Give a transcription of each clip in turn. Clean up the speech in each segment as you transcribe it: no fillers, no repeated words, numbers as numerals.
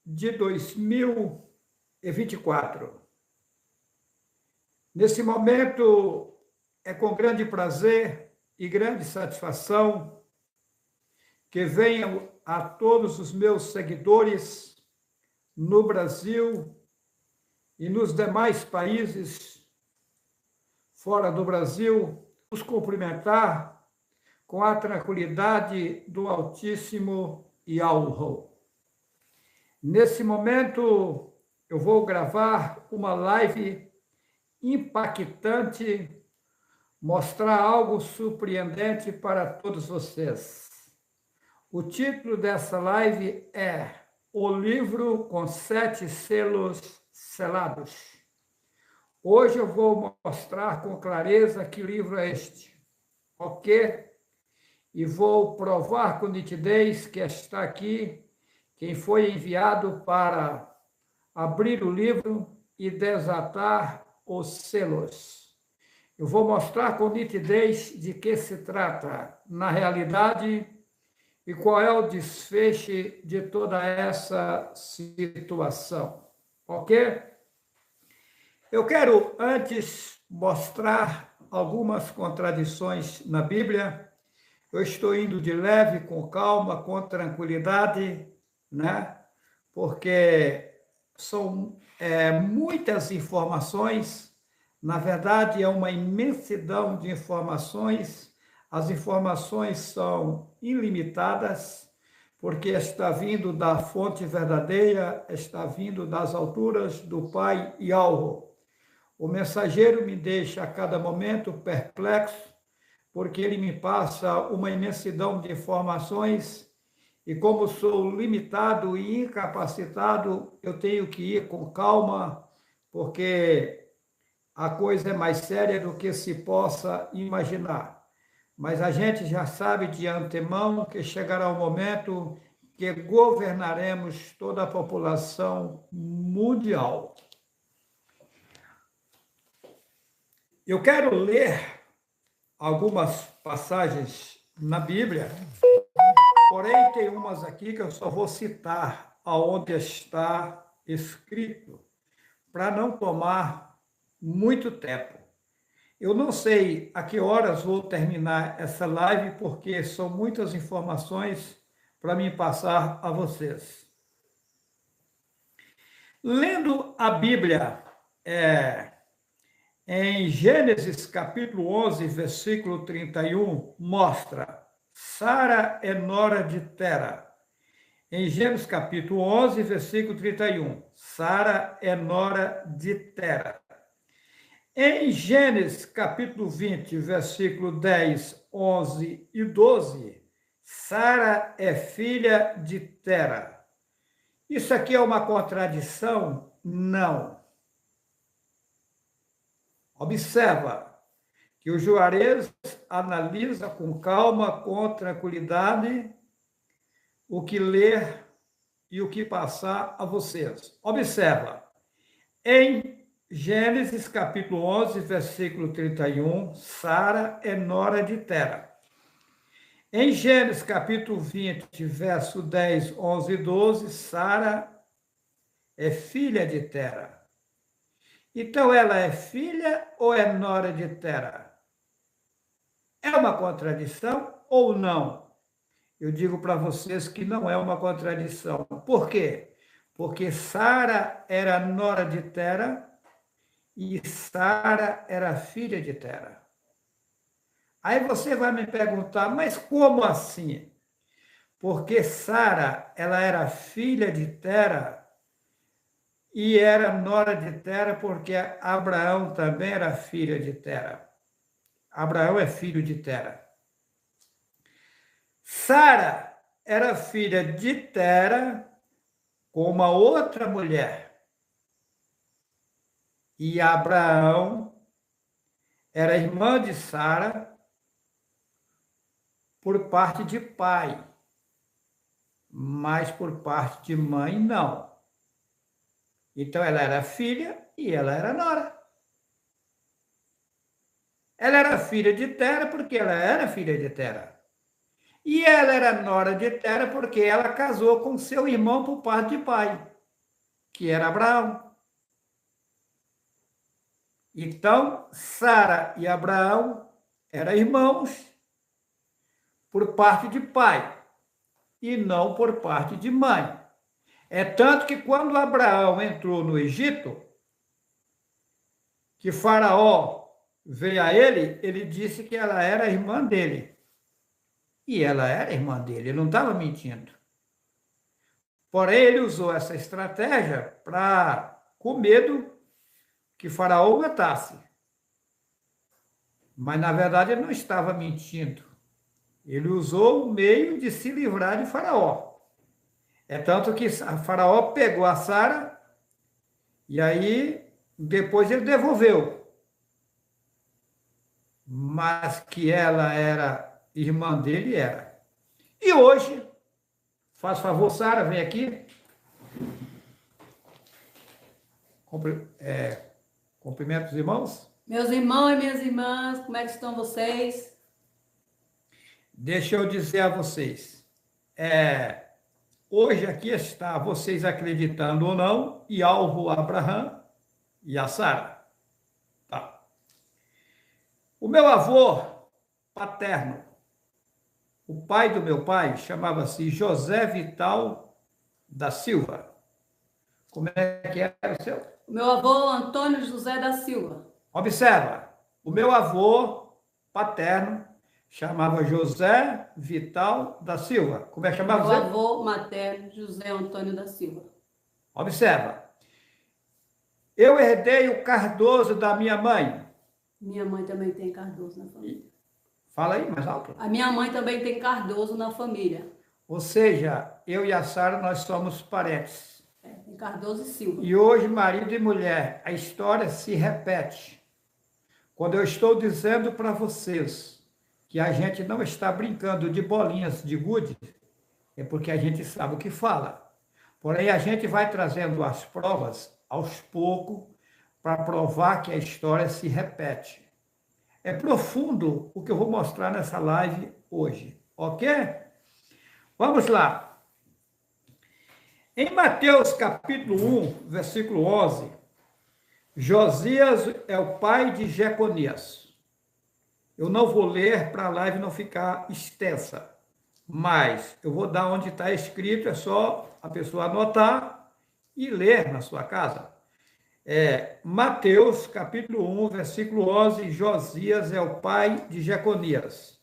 de 2024. Nesse momento, é com grande prazer e grande satisfação que venho a todos os meus seguidores no Brasil e nos demais países fora do Brasil, os cumprimentar com a tranquilidade do Altíssimo Yahweh. Nesse momento, eu vou gravar uma live impactante, mostrar algo surpreendente para todos vocês. O título dessa live é O Livro com 7 Selos Selados. Hoje eu vou mostrar com clareza que livro é este, ok? E vou provar com nitidez que está aqui quem foi enviado para abrir o livro e desatar os selos. Eu vou mostrar com nitidez de que se trata, na realidade, e qual é o desfecho de toda essa situação, ok? Eu quero antes mostrar algumas contradições na Bíblia. Eu estou indo de leve, com calma, com tranquilidade, né? Porque são muitas informações, na verdade é uma imensidão de informações, as informações são ilimitadas, porque está vindo da fonte verdadeira, está vindo das alturas do Pai Yahweh. O mensageiro me deixa a cada momento perplexo, porque ele me passa uma imensidão de informações e como sou limitado e incapacitado, eu tenho que ir com calma, porque a coisa é mais séria do que se possa imaginar. Mas a gente já sabe de antemão que chegará o momento que governaremos toda a população mundial. Eu quero ler algumas passagens na Bíblia, porém tem umas aqui que eu só vou citar aonde está escrito, para não tomar muito tempo. Eu não sei a que horas vou terminar essa live, porque são muitas informações para me passar a vocês. Lendo a Bíblia, em Gênesis capítulo 11, versículo 31, mostra: Sara é nora de Tera. Em Gênesis capítulo 11, versículo 31, Sara é nora de Tera. Em Gênesis capítulo 20, versículo 10, 11 e 12, Sara é filha de Tera. Isso aqui é uma contradição? Não. Observa que o Juarez analisa com calma, com tranquilidade, o que ler e o que passar a vocês. Observa, em Gênesis capítulo 11, versículo 31, Sara é nora de Tera. Em Gênesis capítulo 20, verso 10, 11 e 12, Sara é filha de Tera. Então, ela é filha ou é nora de Tera? É uma contradição ou não? Eu digo para vocês que não é uma contradição. Por quê? Porque Sara era nora de Tera e Sara era filha de Tera. Aí você vai me perguntar, mas como assim? Porque Sara, ela era filha de Tera e era nora de Tera porque Abraão também era filho de Tera. Abraão é filho de Tera. Sara era filha de Tera com uma outra mulher. E Abraão era irmã de Sara por parte de pai, mas por parte de mãe não. Então ela era filha e ela era nora. Ela era filha de Tera porque ela era filha de Tera. E ela era nora de Tera porque ela casou com seu irmão por parte de pai, que era Abraão. Então, Sara e Abraão eram irmãos por parte de pai e não por parte de mãe. É tanto que quando Abraão entrou no Egito, que Faraó veio a ele, ele disse que ela era irmã dele. E ela era irmã dele, ele não estava mentindo. Porém, ele usou essa estratégia com medo que Faraó o matasse. Mas, na verdade, ele não estava mentindo. Ele usou o meio de se livrar de Faraó. É tanto que Faraó pegou a Sara e aí depois ele devolveu. Mas que ela era irmã dele, era. E hoje, faz favor, Sara, vem aqui. Cumprimento os irmãos. Meus irmãos e minhas irmãs, como é que estão vocês? Deixa eu dizer a vocês. Hoje aqui está vocês acreditando ou não, e alvo Abraão e a Sara. Tá. O meu avô paterno, o pai do meu pai, chamava-se José Vital da Silva. Como é que era o seu? O meu avô Antônio José da Silva. Observa, o meu avô paterno chamava José Vital da Silva. Como é que chamava? Meu avô materno, José Antônio da Silva. Observa. Eu herdei o Cardoso da minha mãe. Minha mãe também tem Cardoso na família. Fala aí, mais alto. A minha mãe também tem Cardoso na família. Ou seja, eu e a Sara, nós somos parentes. Tem Cardoso e Silva. E hoje, marido e mulher, a história se repete. Quando eu estou dizendo para vocês que a gente não está brincando de bolinhas de gude, é porque a gente sabe o que fala. Porém, a gente vai trazendo as provas aos poucos para provar que a história se repete. É profundo o que eu vou mostrar nessa live hoje, ok? Vamos lá. Em Mateus capítulo 1, versículo 11, Josias é o pai de Jeconias. Eu não vou ler para a live não ficar extensa, mas eu vou dar onde está escrito, é só a pessoa anotar e ler na sua casa. Mateus, capítulo 1, versículo 11, Josias é o pai de Jeconias.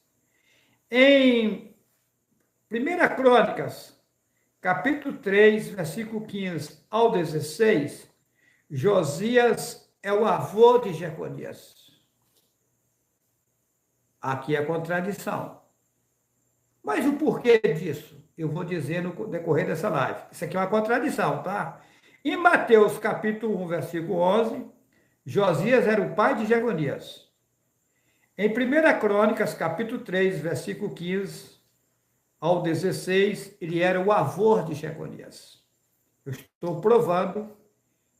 Em 1 Crônicas, capítulo 3, versículo 15 ao 16, Josias é o avô de Jeconias. Aqui é contradição. Mas o porquê disso? Eu vou dizer no decorrer dessa live. Isso aqui é uma contradição, tá? Em Mateus capítulo 1, versículo 11, Josias era o pai de Jeconias. Em 1 Crônicas, capítulo 3, versículo 15 ao 16, ele era o avô de Jeconias. Eu estou provando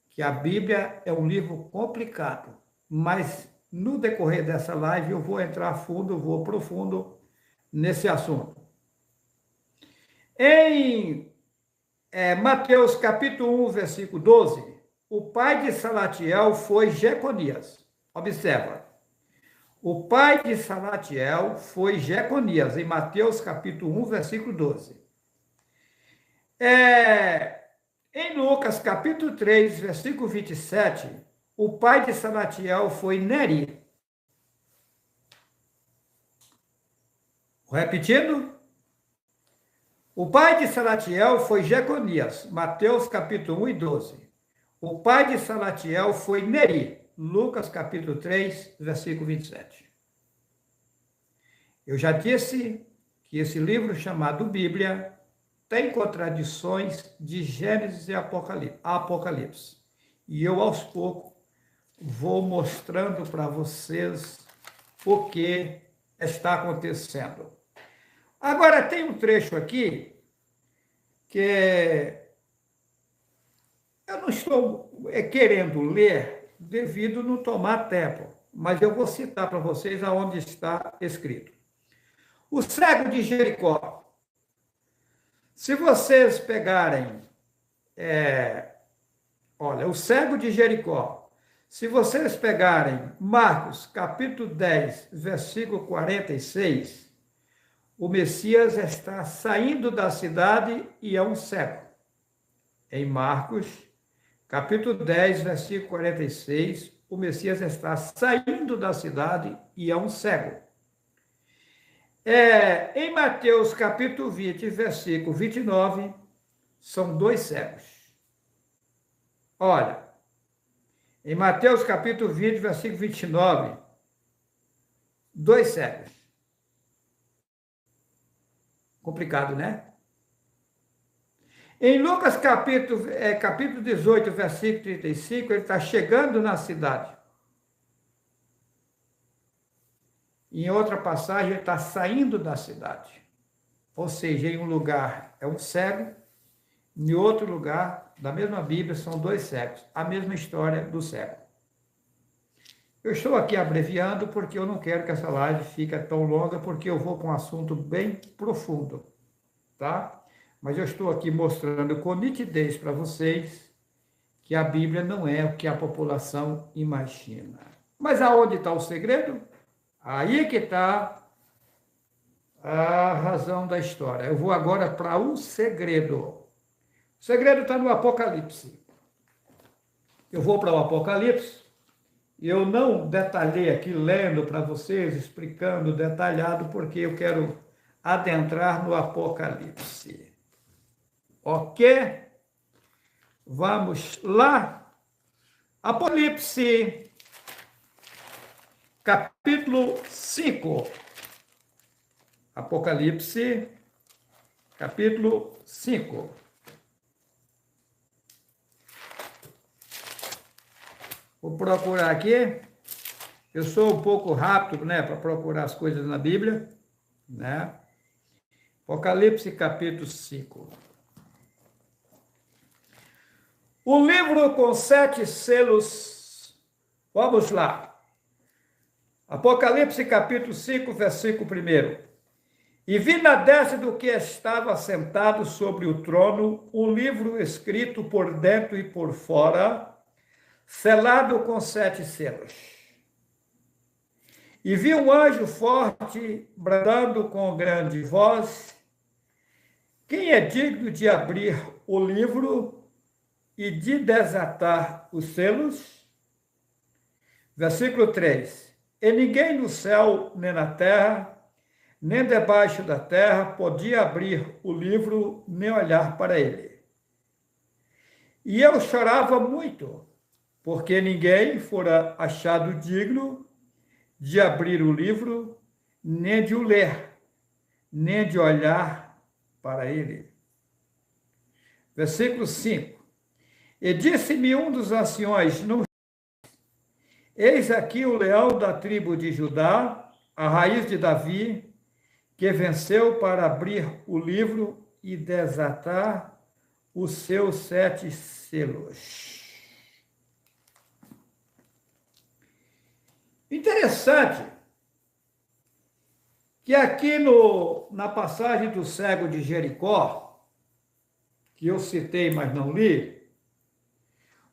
que a Bíblia é um livro complicado, mas no decorrer dessa live eu vou entrar a fundo, vou profundo nesse assunto. Em Mateus capítulo 1, versículo 12, o pai de Salatiel foi Jeconias. Observa. O pai de Salatiel foi Jeconias, em Mateus capítulo 1, versículo 12. Em Lucas capítulo 3, versículo 27, o pai de Salatiel foi Neri. Repetindo. O pai de Salatiel foi Jeconias, Mateus capítulo 1 e 12. O pai de Salatiel foi Neri, Lucas capítulo 3, versículo 27. Eu já disse que esse livro chamado Bíblia tem contradições de Gênesis e Apocalipse. E eu, aos poucos, vou mostrando para vocês o que está acontecendo. Agora, tem um trecho aqui que eu não estou querendo ler devido a não tomar tempo, mas eu vou citar para vocês aonde está escrito. O cego de Jericó. Se vocês pegarem, olha, o cego de Jericó, se vocês pegarem Marcos, capítulo 10, versículo 46, o Messias está saindo da cidade e é um cego. Em Marcos, capítulo 10, versículo 46, o Messias está saindo da cidade e é um cego. Em Mateus, capítulo 20, versículo 29, são dois cegos. Olha, em Mateus, capítulo 20, versículo 29, dois cegos. Complicado, né? Em Lucas, capítulo 18, versículo 35, ele está chegando na cidade. Em outra passagem, ele está saindo da cidade. Ou seja, em um lugar é um cego, em outro lugar, da mesma Bíblia, são dois cegos. A mesma história do cego. Eu estou aqui abreviando porque eu não quero que essa live fique tão longa, porque eu vou para um assunto bem profundo, tá? Mas eu estou aqui mostrando com nitidez para vocês que a Bíblia não é o que a população imagina. Mas aonde está o segredo? Aí que está a razão da história. Eu vou agora para o segredo. O segredo está no Apocalipse. Eu vou para o Apocalipse. Eu não detalhei aqui, lendo para vocês, explicando detalhado, porque eu quero adentrar no Apocalipse. Ok? Vamos lá. Apocalipse, capítulo 5. Apocalipse, capítulo 5. Vou procurar aqui. Eu sou um pouco rápido, né, para procurar as coisas na Bíblia, né? Apocalipse, capítulo 5. O livro com 7 selos. Vamos lá. Apocalipse, capítulo 5, versículo 1. E vi na destra do que estava sentado sobre o trono um livro escrito por dentro e por fora, selado com 7 selos. E vi um anjo forte, bradando com grande voz: quem é digno de abrir o livro e de desatar os selos? Versículo 3. E ninguém no céu, nem na terra, nem debaixo da terra, podia abrir o livro, nem olhar para ele. E eu chorava muito, porque ninguém fora achado digno de abrir o livro, nem de o ler, nem de olhar para ele. Versículo 5. E disse-me um dos anciões: eis aqui o leão da tribo de Judá, a raiz de Davi, que venceu para abrir o livro e desatar os seus 7 selos. Interessante que aqui na passagem do cego de Jericó, que eu citei, mas não li,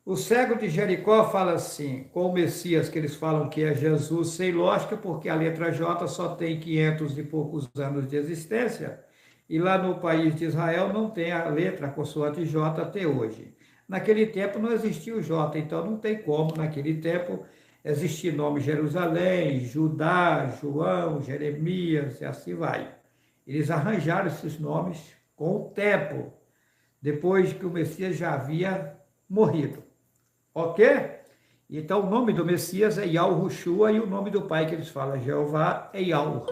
o cego de Jericó fala assim, com o Messias, que eles falam que é Jesus, sem lógica, porque a letra J só tem 500 e poucos anos de existência, e lá no país de Israel não tem a letra, a consoante J até hoje. Naquele tempo não existia o J, então não tem como, naquele tempo, existir nome Jerusalém, Judá, João, Jeremias, e assim vai. Eles arranjaram esses nomes com o tempo, depois que o Messias já havia morrido. Ok? Então, o nome do Messias é Yahushua e o nome do pai que eles falam, Jeová, é Yahu.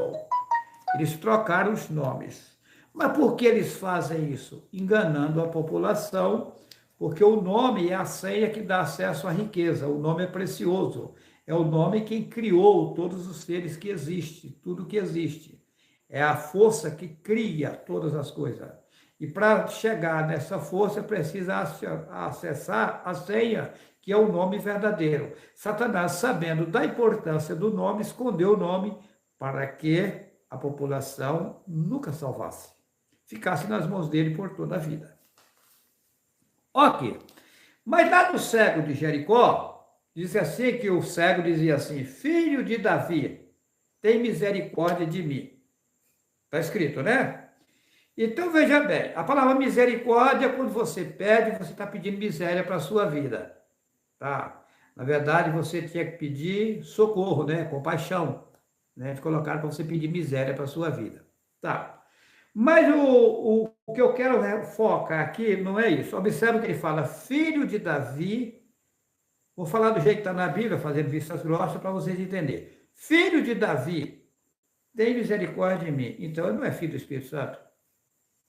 Eles trocaram os nomes. Mas por que eles fazem isso? Enganando a população, porque o nome é a senha que dá acesso à riqueza. O nome é precioso. É o nome quem criou todos os seres que existem, tudo que existe. É a força que cria todas as coisas. E para chegar nessa força, precisa acessar a senha, que é o nome verdadeiro. Satanás, sabendo da importância do nome, escondeu o nome para que a população nunca salvasse, ficasse nas mãos dele por toda a vida. Ok, mas lá no cego de Jericó, diz assim que o cego dizia assim, filho de Davi, tem misericórdia de mim. Está escrito, né? Então, veja bem, a palavra misericórdia, quando você pede, você está pedindo miséria para a sua vida, tá? Na verdade, você tinha que pedir socorro, né? Compaixão, né? Colocaram para você pedir miséria para a sua vida, tá? Mas o que eu quero focar aqui não é isso. Observe que ele fala, filho de Davi, vou falar do jeito que está na Bíblia, fazendo vistas grossas para vocês entenderem. Filho de Davi, tem misericórdia de mim. Então, ele não é filho do Espírito Santo.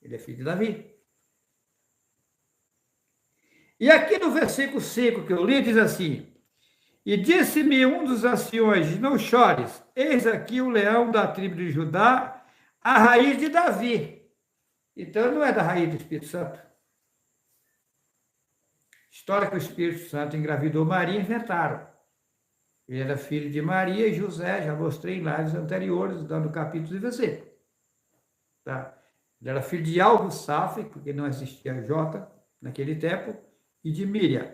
Ele é filho de Davi. E aqui no versículo 5 que eu li, diz assim, e disse-me um dos anciões, não chores, eis aqui o leão da tribo de Judá, a raiz de Davi. Então, não é da raiz do Espírito Santo. História que o Espírito Santo engravidou Maria, inventaram. Ele era filho de Maria e José, já mostrei em lives anteriores, dando capítulos e versículos. Tá? Ele era filho de Algo-Saf, porque não existia J naquele tempo, e de Miriam.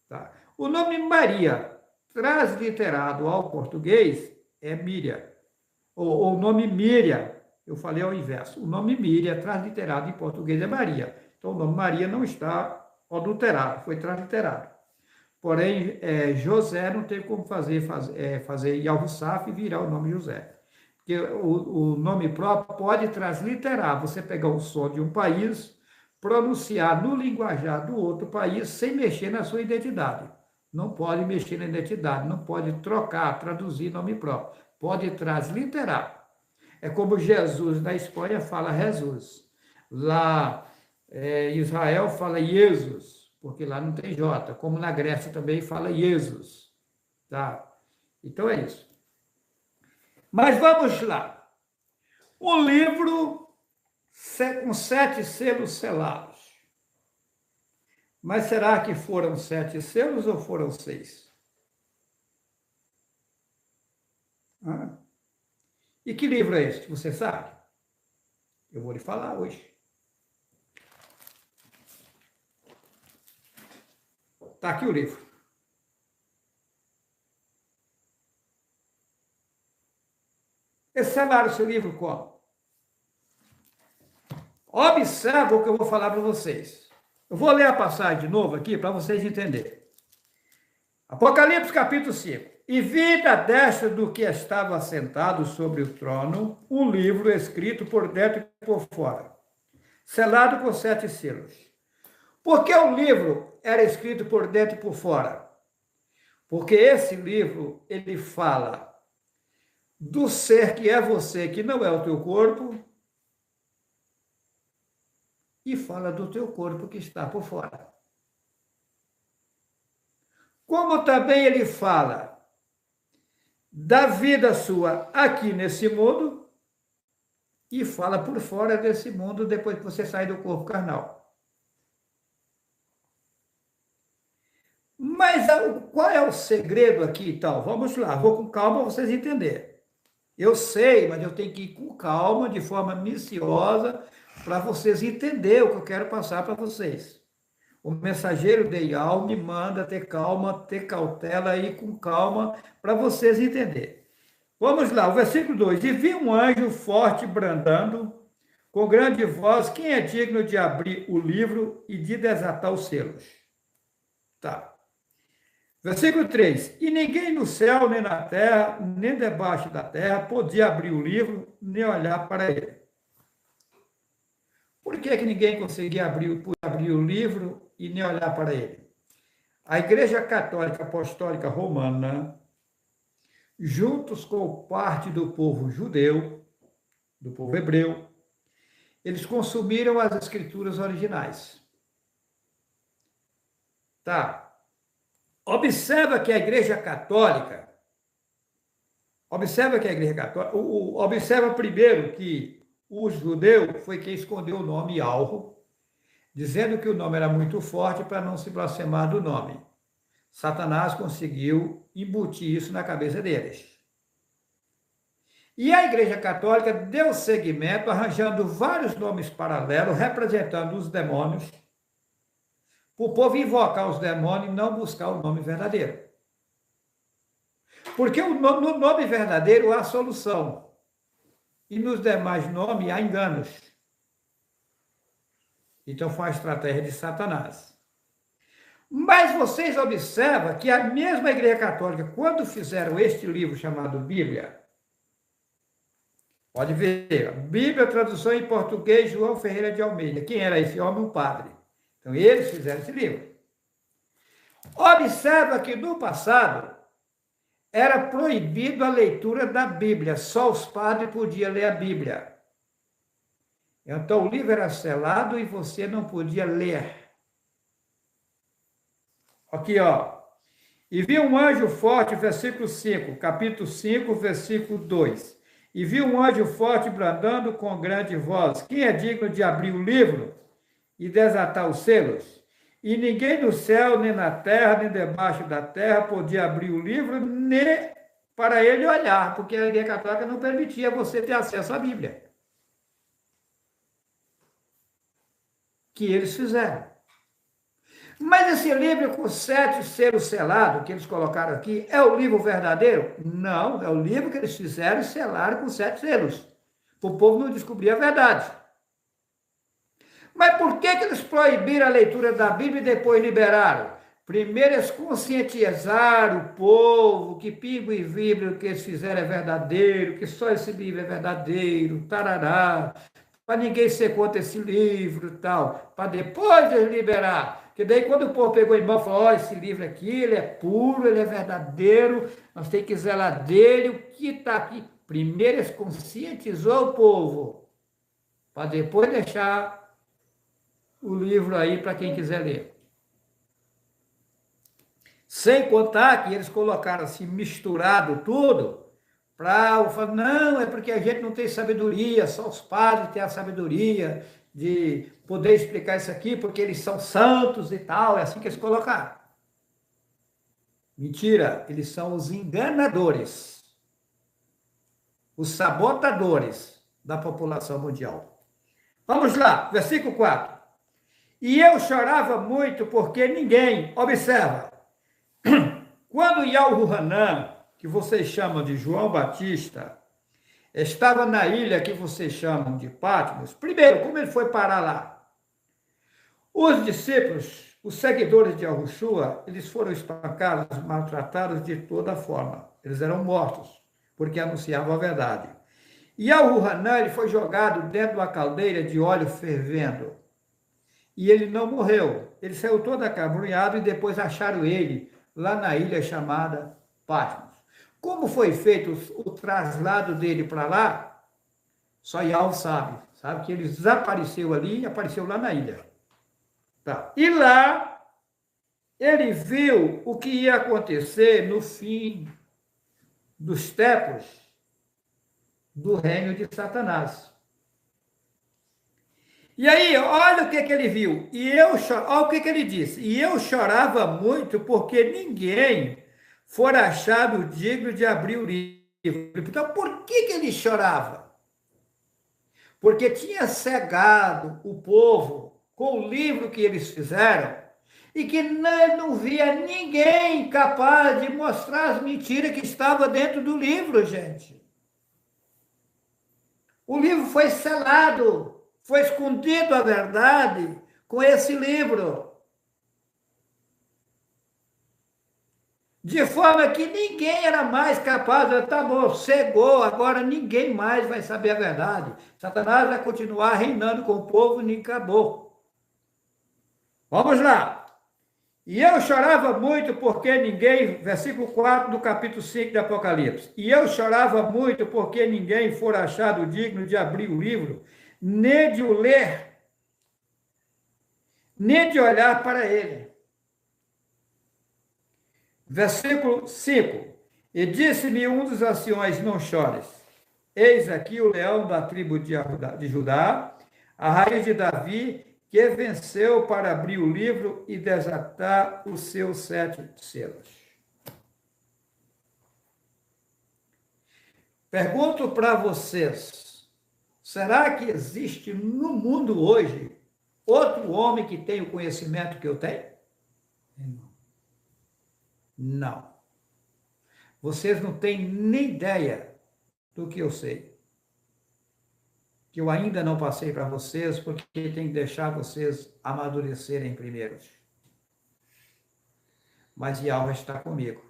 Tá? O nome Maria, transliterado ao português, é Miriam. Ou o nome Miriam, eu falei ao inverso. O nome Miriam, transliterado em português, é Maria. Então, o nome Maria não está adulterado, foi transliterado. Porém, José não teve como fazer Yalhusaf e virar o nome José. Porque o nome próprio pode transliterar, você pegar o som de um país, pronunciar no linguajar do outro país sem mexer na sua identidade. Não pode mexer na identidade, não pode trocar, traduzir nome próprio. Pode transliterar. É como Jesus na Espanha fala Jesus. Lá Israel fala Jesus, porque lá não tem J. Como na Grécia também fala Jesus. Tá? Então é isso. Mas vamos lá. Um livro com 7 selos selados. Mas será que foram 7 selos ou foram 6? E que livro é este? Você sabe? Eu vou lhe falar hoje. Está aqui o livro. Eles selaram esse livro como? Observa o que eu vou falar para vocês. Eu vou ler a passagem de novo aqui para vocês entenderem. Apocalipse capítulo 5. E vi da destra do que estava sentado sobre o trono um livro escrito por dentro e por fora, selado com 7 selos. Por que o livro era escrito por dentro e por fora? Porque esse livro, ele fala do ser que é você, que não é o teu corpo, e fala do teu corpo que está por fora. Como também ele fala da vida sua aqui nesse mundo, e fala por fora desse mundo depois que você sai do corpo carnal. Mas qual é o segredo aqui e tal? Vamos lá, vou com calma para vocês entenderem. Eu sei, mas eu tenho que ir com calma, de forma minuciosa, para vocês entenderem o que eu quero passar para vocês. O mensageiro de Yahweh me manda ter calma, ter cautela, ir com calma, para vocês entenderem. Vamos lá, o versículo 2. E vi um anjo forte brandando, com grande voz, quem é digno de abrir o livro e de desatar os selos? Tá. Versículo 3. E ninguém no céu, nem na terra, nem debaixo da terra, podia abrir o livro, nem olhar para ele. Por que ninguém conseguia abrir o livro e nem olhar para ele? A Igreja Católica Apostólica Romana, juntos com parte do povo judeu, do povo hebreu, eles consumiram as escrituras originais. Tá? Observa primeiro que o judeu foi quem escondeu o nome Yahweh, dizendo que o nome era muito forte para não se blasfemar do nome. Satanás conseguiu embutir isso na cabeça deles. E a Igreja Católica deu seguimento, arranjando vários nomes paralelos, representando os demônios, para o povo invocar os demônios e não buscar o nome verdadeiro. Porque no nome verdadeiro há solução. E nos demais nomes há enganos. Então foi a estratégia de Satanás. Mas vocês observam que a mesma Igreja Católica, quando fizeram este livro chamado Bíblia, pode ver, Bíblia, tradução em português, João Ferreira de Almeida. Quem era esse homem? Um padre. Então eles fizeram esse livro. Observa que no passado era proibido a leitura da Bíblia, só os padres podiam ler a Bíblia. Então o livro era selado e você não podia ler. Aqui, ó. E viu um anjo forte, versículo 5, capítulo 5, versículo 2. E viu um anjo forte bradando com grande voz: quem é digno de abrir o livro e desatar os selos? E ninguém no céu, nem na terra, nem debaixo da terra podia abrir o livro, nem para ele olhar, porque a Igreja Católica não permitia você ter acesso à Bíblia. Que eles fizeram. Mas esse livro com 7 selos selados, que eles colocaram aqui, é o livro verdadeiro? Não, é o livro que eles fizeram e selaram com 7 selos, para o povo não descobrir a verdade. Mas por que eles proibiram a leitura da Bíblia e depois liberaram? Primeiro eles conscientizaram o povo que pingo e vibra o que eles fizeram é verdadeiro, que só esse livro é verdadeiro, tarará, para ninguém ser contra esse livro e tal, para depois eles liberar. Porque daí quando o povo pegou em mão e falou, esse livro aqui, ele é puro, ele é verdadeiro, nós temos que zelar dele, o que está aqui? Primeiro eles conscientizou o povo, para depois deixar o livro aí para quem quiser ler. Sem contar que eles colocaram assim, misturado tudo, para falar, não, é porque a gente não tem sabedoria, só os padres têm a sabedoria de poder explicar isso aqui, porque eles são santos e tal, é assim que eles colocaram. Mentira, eles são os enganadores, os sabotadores da população mundial. Vamos lá, versículo 4. E eu chorava muito porque ninguém, observa, quando Yahu-Hanan, que vocês chamam de João Batista, estava na ilha que vocês chamam de Patmos, primeiro, como ele foi parar lá? Os discípulos, os seguidores de Yahushua, eles foram espancados, maltratados de toda forma. Eles eram mortos, porque anunciavam a verdade. E Yahu-Hanan, ele foi jogado dentro de uma caldeira de óleo fervendo. E ele não morreu. Ele saiu todo acabrunhado e depois acharam ele lá na ilha chamada Patmos. Como foi feito o traslado dele para lá? Só Yahu sabe. Sabe que ele desapareceu ali e apareceu lá na ilha. Tá. E lá, ele viu o que ia acontecer no fim dos tempos do reino de Satanás. E aí, olha o que ele viu. Olha o que ele disse. E eu chorava muito porque ninguém fora achado digno de abrir o livro. Então, por que ele chorava? Porque tinha cegado o povo com o livro que eles fizeram e que não via ninguém capaz de mostrar as mentiras que estavam dentro do livro, gente. O livro foi selado. Foi escondido a verdade com esse livro. De forma que ninguém era mais capaz de, tá bom, cegou, agora ninguém mais vai saber a verdade. Satanás vai continuar reinando com o povo e nem acabou. Vamos lá. E eu chorava muito porque ninguém, versículo 4 do capítulo 5 de Apocalipse. E eu chorava muito porque ninguém for achado digno de abrir o livro, nem de o ler, nem de olhar para ele. Versículo 5. E disse-me um dos anciões, não chores. Eis aqui o leão da tribo de Judá, a raiz de Davi, que venceu para abrir o livro e desatar os seus 7 selos. Pergunto para vocês, será que existe no mundo hoje outro homem que tem o conhecimento que eu tenho? Não. Vocês não têm nem ideia do que eu sei. Que eu ainda não passei para vocês, porque tem que deixar vocês amadurecerem primeiro. Mas Yahweh está comigo.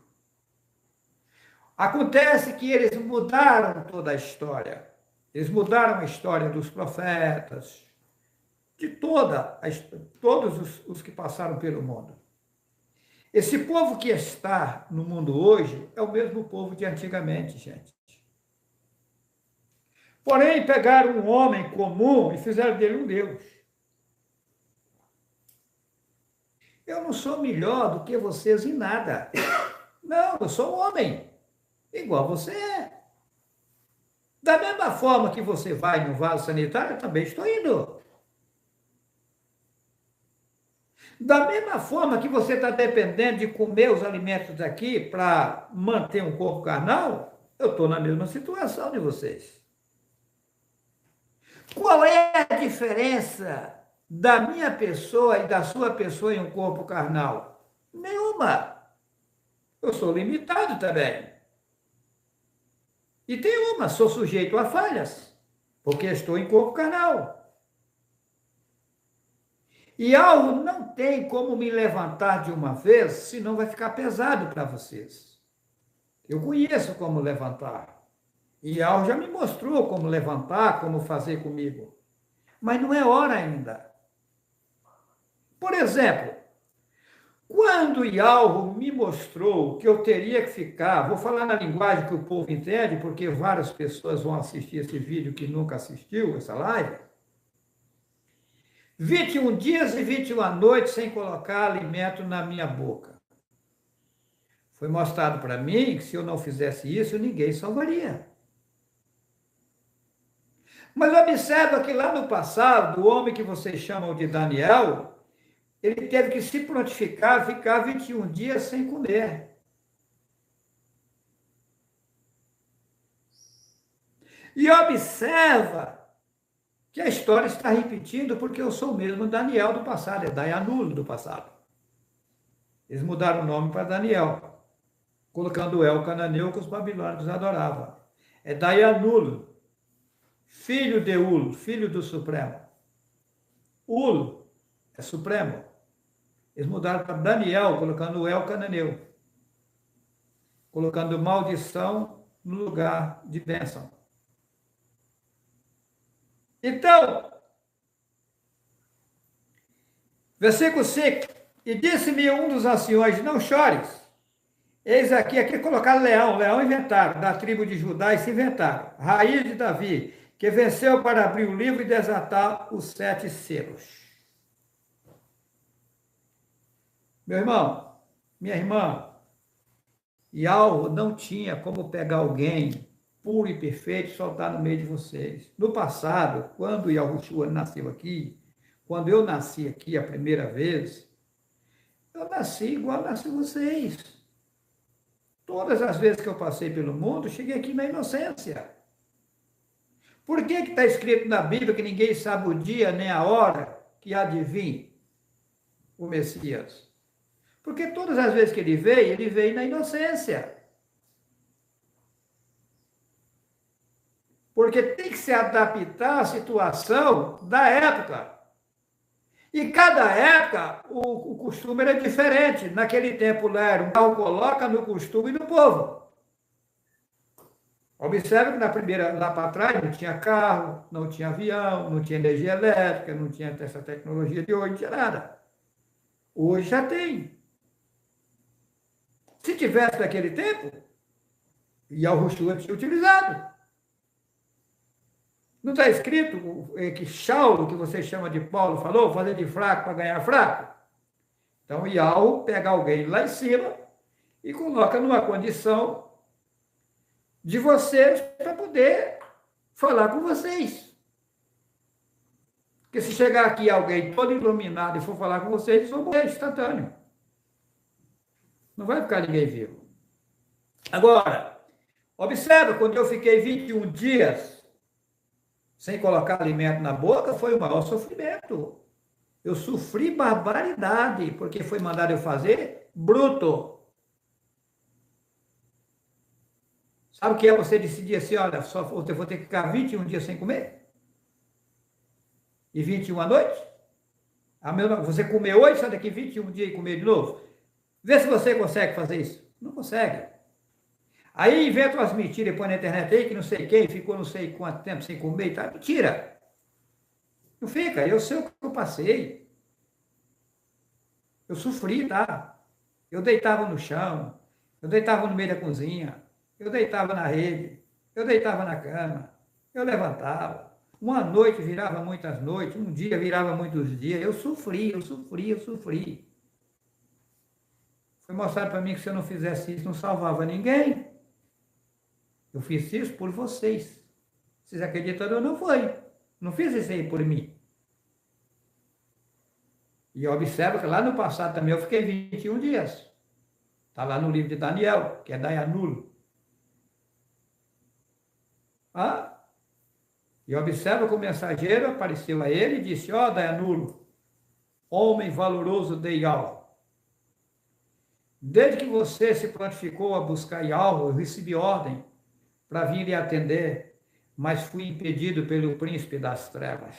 Acontece que eles mudaram toda a história. Eles mudaram a história dos profetas, de todos os que passaram pelo mundo. Esse povo que está no mundo hoje é o mesmo povo de antigamente, gente. Porém, pegaram um homem comum e fizeram dele um Deus. Eu não sou melhor do que vocês em nada. Não, eu sou um homem, igual você é. Da mesma forma que você vai no vaso sanitário, eu também estou indo. Da mesma forma que você está dependendo de comer os alimentos daqui para manter um corpo carnal, eu estou na mesma situação de vocês. Qual é a diferença da minha pessoa e da sua pessoa em um corpo carnal? Nenhuma. Eu sou limitado também. E tem uma, sou sujeito a falhas, porque estou em corpo carnal. E algo não tem como me levantar de uma vez, senão vai ficar pesado para vocês. Eu conheço como levantar. E algo já me mostrou como levantar, como fazer comigo. Mas não é hora ainda. Por exemplo, quando Yahweh me mostrou que eu teria que ficar, vou falar na linguagem que o povo entende, porque várias pessoas vão assistir esse vídeo que nunca assistiu, essa live. 21 dias e 21 noites sem colocar alimento na minha boca. Foi mostrado para mim que se eu não fizesse isso, ninguém salvaria. Mas observa que lá no passado, o homem que vocês chamam de Daniel, ele teve que se prontificar, ficar 21 dias sem comer. E observa que a história está repetindo porque eu sou o mesmo Daniel do passado, é Daianulo do passado. Eles mudaram o nome para Daniel, colocando o El Cananeu que os babilônios adoravam. É Daianulo, filho de Ul, filho do Supremo. Ul é Supremo. Eles mudaram para Daniel, colocando o El Cananeu, colocando maldição no lugar de bênção. Então, versículo 5, e disse-me um dos anciões, não chores, eis aqui colocaram leão inventaram, da tribo de Judá e se inventaram, raiz de Davi, que venceu para abrir o livro e desatar os 7 selos. Meu irmão, minha irmã, Yahweh não tinha como pegar alguém puro e perfeito e soltar no meio de vocês. No passado, quando Yahushua nasceu aqui, quando eu nasci aqui a primeira vez, eu nasci igual nasci vocês. Todas as vezes que eu passei pelo mundo, cheguei aqui na inocência. Por que está escrito na Bíblia que ninguém sabe o dia nem a hora que há de vir o Messias? Porque todas as vezes que ele veio na inocência. Porque tem que se adaptar à situação da época. E cada época, o costume era diferente. Naquele tempo lá era um carro coloca no costume do povo. Observe que na primeira, lá para trás, não tinha carro, não tinha avião, não tinha energia elétrica, não tinha essa tecnologia de hoje, não tinha nada. Hoje já tem. Se tivesse naquele tempo, Yahushua tinha utilizado. Não está escrito que Saulo, que você chama de Paulo, falou, fazer de fraco para ganhar fraco? Então, Yahweh pega alguém lá em cima e coloca numa condição de vocês para poder falar com vocês. Porque se chegar aqui alguém todo iluminado e for falar com vocês, eles vão morrer instantâneo. Não vai ficar ninguém vivo. Agora, Observa, quando eu fiquei 21 dias sem colocar alimento na boca, foi o maior sofrimento. Eu sofri barbaridade, porque foi mandado eu fazer bruto. Sabe o que é você decidir assim, olha, só eu vou ter que ficar 21 dias sem comer? E 21 à noite? Você comer hoje, sai daqui 21 dias e comer de novo? Vê se você consegue fazer isso. Não consegue. Aí inventam umas mentiras e põe na internet aí que não sei quem ficou não sei quanto tempo sem comer e tal. Mentira! Não fica, eu sei o que eu passei. Eu sofri, tá? Eu deitava no chão, eu deitava no meio da cozinha, eu deitava na rede, eu deitava na cama, eu levantava. Uma noite virava muitas noites, um dia virava muitos dias. Eu sofri, eu sofri, eu sofri. Foi mostrado para mim que se eu não fizesse isso, não salvava ninguém. Eu fiz isso por vocês. Vocês acreditam ou não foi? Não fiz isso aí por mim. E eu observo que lá no passado também eu fiquei 21 dias. Está lá no livro de Daniel, que é Dayanulo. Ah? E observa que o mensageiro apareceu a ele e disse, ó Dayanulo, homem valoroso de Yahweh. Desde que você se prontificou a buscar Yahweh, eu recebi ordem para vir lhe atender, mas fui impedido pelo príncipe das trevas.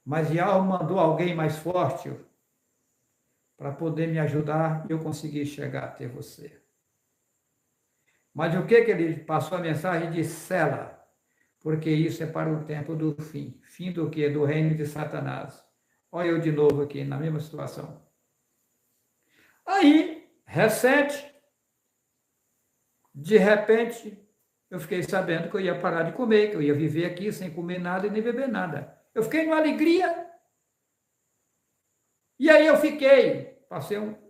Mas Yahweh mandou alguém mais forte para poder me ajudar e eu consegui chegar até você. Mas o que ele passou a mensagem? Disse, sela, porque isso é para o tempo do fim. Fim do quê? Do reino de Satanás. Olha eu de novo aqui, na mesma situação. Aí, recente, de repente, eu fiquei sabendo que eu ia parar de comer, que eu ia viver aqui sem comer nada e nem beber nada. Eu fiquei numa alegria. E aí eu fiquei,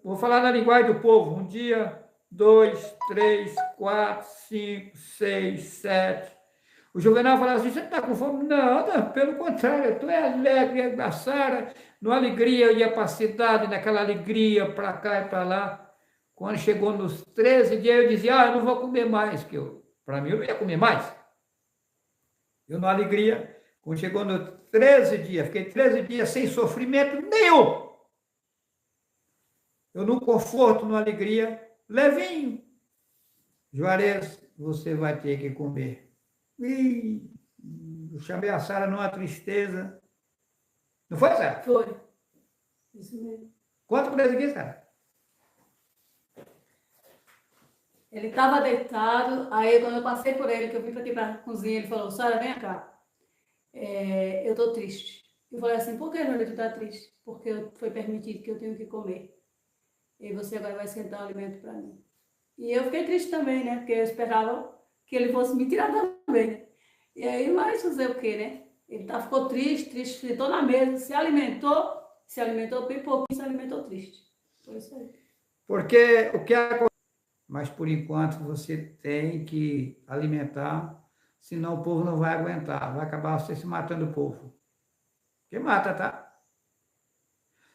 vou falar na linguagem do povo, um dia, 2, 3, 4, 5, 6, 7. O Juvenal falava assim, você não está com fome? Não, não, pelo contrário, tu é alegre, a Sara, numa alegria, eu ia para a cidade, naquela alegria, para cá e para lá. Quando chegou nos 13 dias, eu dizia, eu não vou comer mais, que para mim eu não ia comer mais. Eu numa alegria, quando chegou nos 13 dias, fiquei 13 dias sem sofrimento nenhum. Eu no conforto, numa alegria, levinho. Juarez, você vai ter que comer. Ih, eu chamei a Sara numa tristeza. Não foi, Sara? Foi. Isso mesmo. Conta para eles aqui, Sara. Ele estava deitado, aí quando eu passei por ele, que eu vim para aqui para a cozinha, ele falou, Sara, vem cá, eu estou triste. Eu falei assim, por que, Júlia, tu está triste? Porque foi permitido que eu tenho que comer. E você agora vai sentar o alimento para mim. E eu fiquei triste também, né? Porque eu esperava que ele fosse me tirar também, né? E aí, mas fazer o quê, né? Ele ficou triste, sentou na mesa, se alimentou pipoco e se alimentou triste. Foi isso aí. Porque o que acontece? Mas por enquanto você tem que alimentar, senão o povo não vai aguentar, vai acabar você se matando o povo. Que mata, tá?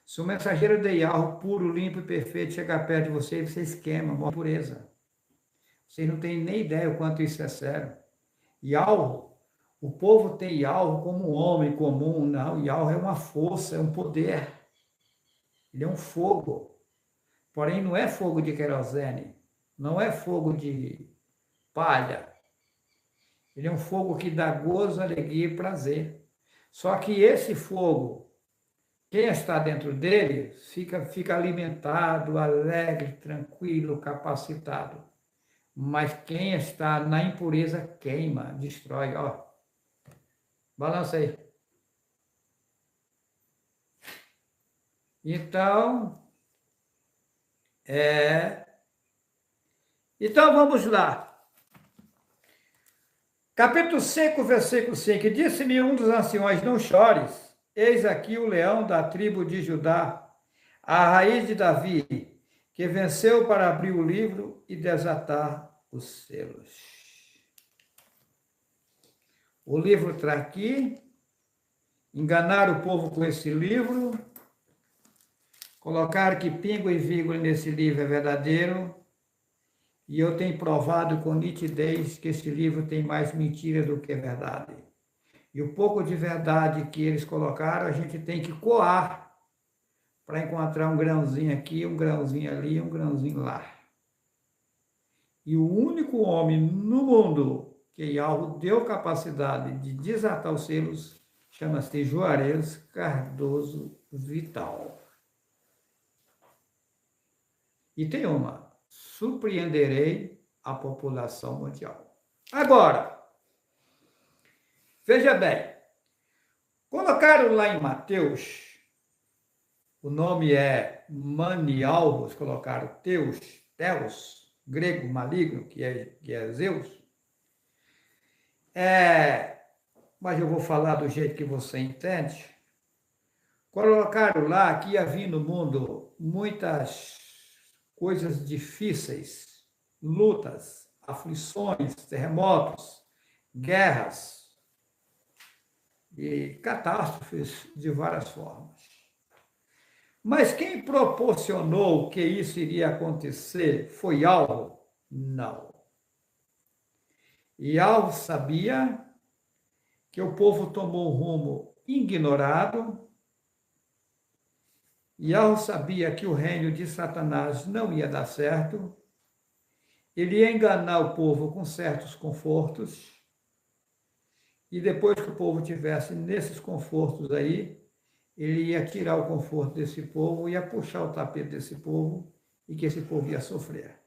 Se o mensageiro de Yahweh, puro, limpo e perfeito, chegar perto de você, vocês queimam, morre pureza. Vocês não têm nem ideia o quanto isso é sério. Yahweh, o povo tem Yahweh como um homem comum, não. Yahweh é uma força, é um poder. Ele é um fogo. Porém, não é fogo de querosene, não é fogo de palha. Ele é um fogo que dá gozo, alegria e prazer. Só que esse fogo, quem está dentro dele fica alimentado, alegre, tranquilo, capacitado. Mas quem está na impureza queima, destrói. Ó, balança aí. Então, então vamos lá. Capítulo 5, versículo 5. Disse-me um dos anciões, não chores. Eis aqui o leão da tribo de Judá, a raiz de Davi, que venceu para abrir o livro e desatar os selos. O livro está aqui. Enganar o povo com esse livro. Colocar que pingo e vírgula nesse livro é verdadeiro. E eu tenho provado com nitidez que esse livro tem mais mentira do que verdade. E o pouco de verdade que eles colocaram, a gente tem que coar para encontrar um grãozinho aqui, um grãozinho ali, um grãozinho lá. E o único homem no mundo que Yahweh deu capacidade de desatar os selos chama-se Juarez Cardoso Vital. E tem uma: surpreenderei a população mundial. Agora, veja bem, colocaram lá em Mateus, o nome é Manialvos, colocaram Teus, grego maligno, que é Zeus. Mas eu vou falar do jeito que você entende. Colocaram lá que ia vir no mundo muitas coisas difíceis, lutas, aflições, terremotos, guerras e catástrofes de várias formas. Mas quem proporcionou que isso iria acontecer foi Yahweh? Não. Yahweh sabia que o povo tomou um rumo ignorado. Yahweh sabia que o reino de Satanás não ia dar certo. Ele ia enganar o povo com certos confortos. E depois que o povo tivesse nesses confortos aí, ele ia tirar o conforto desse povo, ia puxar o tapete desse povo e que esse povo ia sofrer.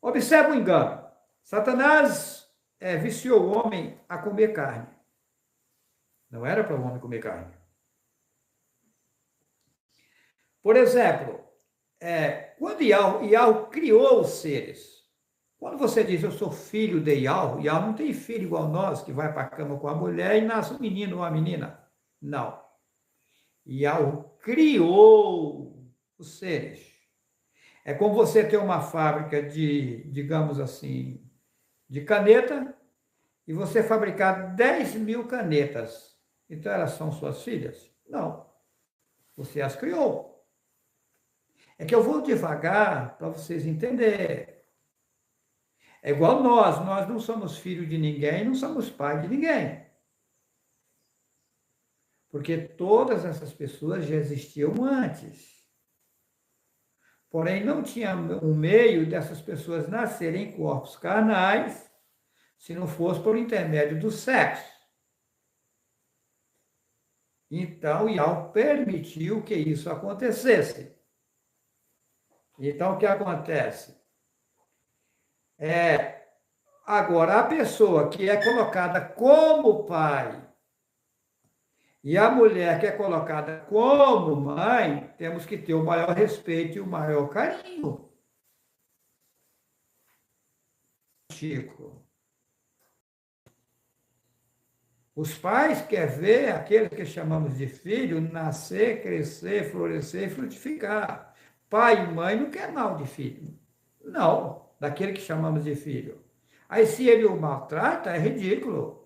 Observe o engano. Satanás viciou o homem a comer carne. Não era para o homem comer carne. Por exemplo, quando Yahweh criou os seres, quando você diz eu sou filho de Yahweh, Yahweh não tem filho igual nós, que vai para a cama com a mulher e nasce um menino ou uma menina. Não. Yahweh criou os seres. É como você ter uma fábrica de, digamos assim, de caneta, e você fabricar 10.000 canetas. Então elas são suas filhas? Não. Você as criou. É que eu vou devagar para vocês entenderem. É igual nós não somos filhos de ninguém, não somos pai de ninguém. Porque todas essas pessoas já existiam antes. Porém, não tinha um meio dessas pessoas nascerem em corpos carnais, se não fosse por intermédio do sexo. Então, Yahweh permitiu que isso acontecesse. Então, o que acontece? Agora, a pessoa que é colocada como pai e a mulher que é colocada como mãe, temos que ter o maior respeito e o maior carinho. Chico. Os pais querem ver aqueles que chamamos de filho nascer, crescer, florescer e frutificar. Pai e mãe não quer mal de filho. Não, daquele que chamamos de filho. Aí se ele o maltrata, é ridículo.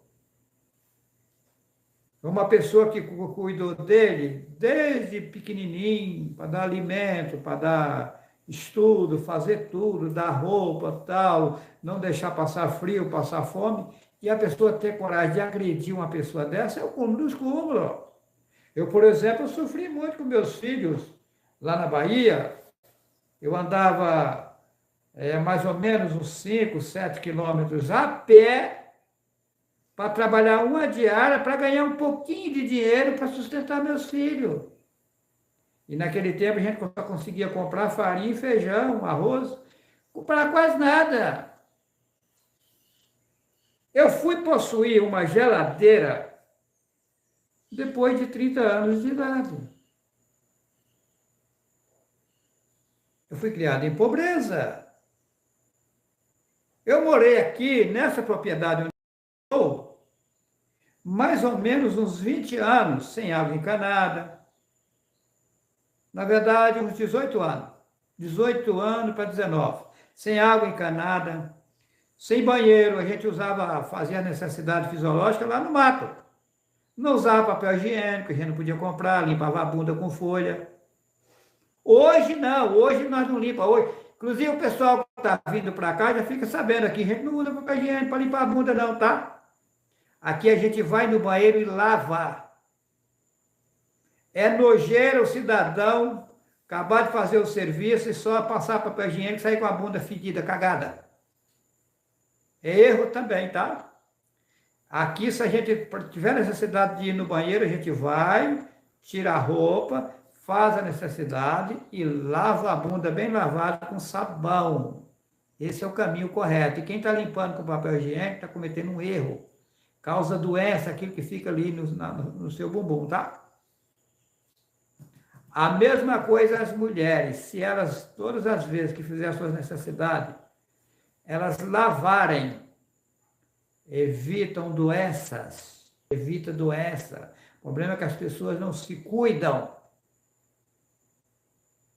Uma pessoa que cuidou dele desde pequenininho, para dar alimento, para dar estudo, fazer tudo, dar roupa, tal, não deixar passar frio, passar fome, e a pessoa ter coragem de agredir uma pessoa dessa, é o cúmulo dos cúmulos. Eu, por exemplo, sofri muito com meus filhos lá na Bahia. Eu andava mais ou menos uns 5, 7 quilômetros a pé, para trabalhar uma diária, para ganhar um pouquinho de dinheiro para sustentar meus filhos. E naquele tempo a gente só conseguia comprar farinha, feijão, arroz, comprar quase nada. Eu fui possuir uma geladeira depois de 30 anos de idade. Eu fui criado em pobreza. Eu morei aqui, nessa propriedade onde eu estou, mais ou menos uns 20 anos sem água encanada. Na verdade, uns 18 anos. 18 anos para 19. Sem água encanada, sem banheiro. A gente fazia a necessidade fisiológica lá no mato. Não usava papel higiênico, a gente não podia comprar, limpava a bunda com folha. Hoje não, hoje nós não limpamos. Hoje, inclusive o pessoal que está vindo para cá já fica sabendo aqui, a gente não usa papel higiênico para limpar a bunda não, tá? Aqui a gente vai no banheiro e lava. É nojeiro o cidadão acabar de fazer o serviço e só passar papel higiênico e sair com a bunda fedida, cagada. É erro também, tá? Aqui, se a gente tiver necessidade de ir no banheiro, a gente vai, tira a roupa, faz a necessidade e lava a bunda bem lavada com sabão. Esse é o caminho correto. E quem está limpando com papel higiênico está cometendo um erro. Causa doença, aquilo que fica ali no seu bumbum, tá? A mesma coisa as mulheres, se elas, todas as vezes que fizerem suas necessidades, elas lavarem, evitam doenças, evita doença. O problema é que as pessoas não se cuidam.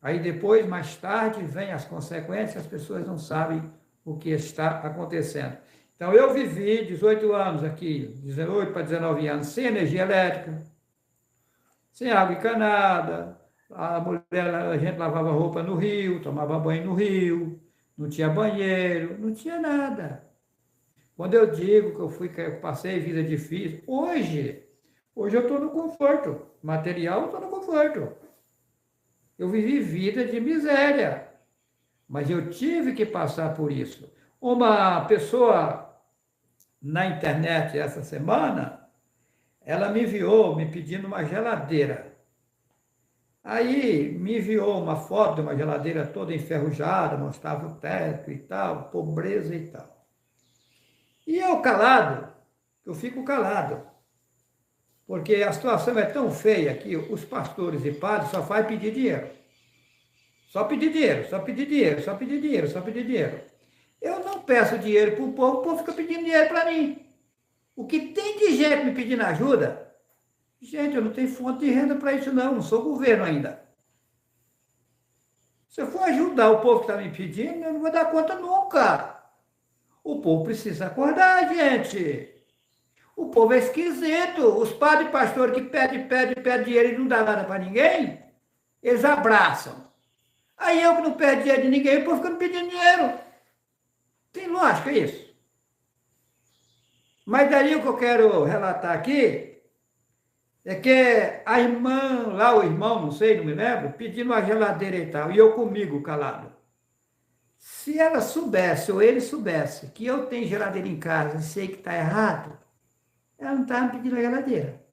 Aí depois, mais tarde, vem as consequências, as pessoas não sabem o que está acontecendo. Então, eu vivi 18 anos aqui, 18 para 19 anos, sem energia elétrica, sem água encanada. A gente lavava roupa no rio, tomava banho no rio, não tinha banheiro, não tinha nada. Quando eu digo que eu passei vida difícil, hoje eu estou no conforto. Material, eu estou no conforto. Eu vivi vida de miséria, mas eu tive que passar por isso. Uma pessoa na internet essa semana, ela me enviou me pedindo uma geladeira. Aí me enviou uma foto de uma geladeira toda enferrujada, mostrava o teto e tal, pobreza e tal. E eu calado, eu fico calado, porque a situação é tão feia que os pastores e padres só fazem pedir dinheiro. Só pedir dinheiro, só pedir dinheiro, só pedir dinheiro, só pedir dinheiro. Eu não peço dinheiro para o povo fica pedindo dinheiro para mim. O que tem de gente me pedindo ajuda? Gente, eu não tenho fonte de renda para isso não sou governo ainda. Se eu for ajudar o povo que está me pedindo, eu não vou dar conta nunca. O povo precisa acordar, gente. O povo é esquisito. Os padres e pastores que pedem dinheiro e não dá nada para ninguém, eles abraçam. Aí eu que não perdo dinheiro de ninguém, o povo fica me pedindo dinheiro. Tem lógica isso? Mas daí o que eu quero relatar aqui é que a irmã, lá o irmão, não sei, não me lembro, pedindo uma geladeira e tal, e eu comigo calado. Se ela soubesse, ou ele soubesse, que eu tenho geladeira em casa e sei que está errado, ela não estava me pedindo a geladeira.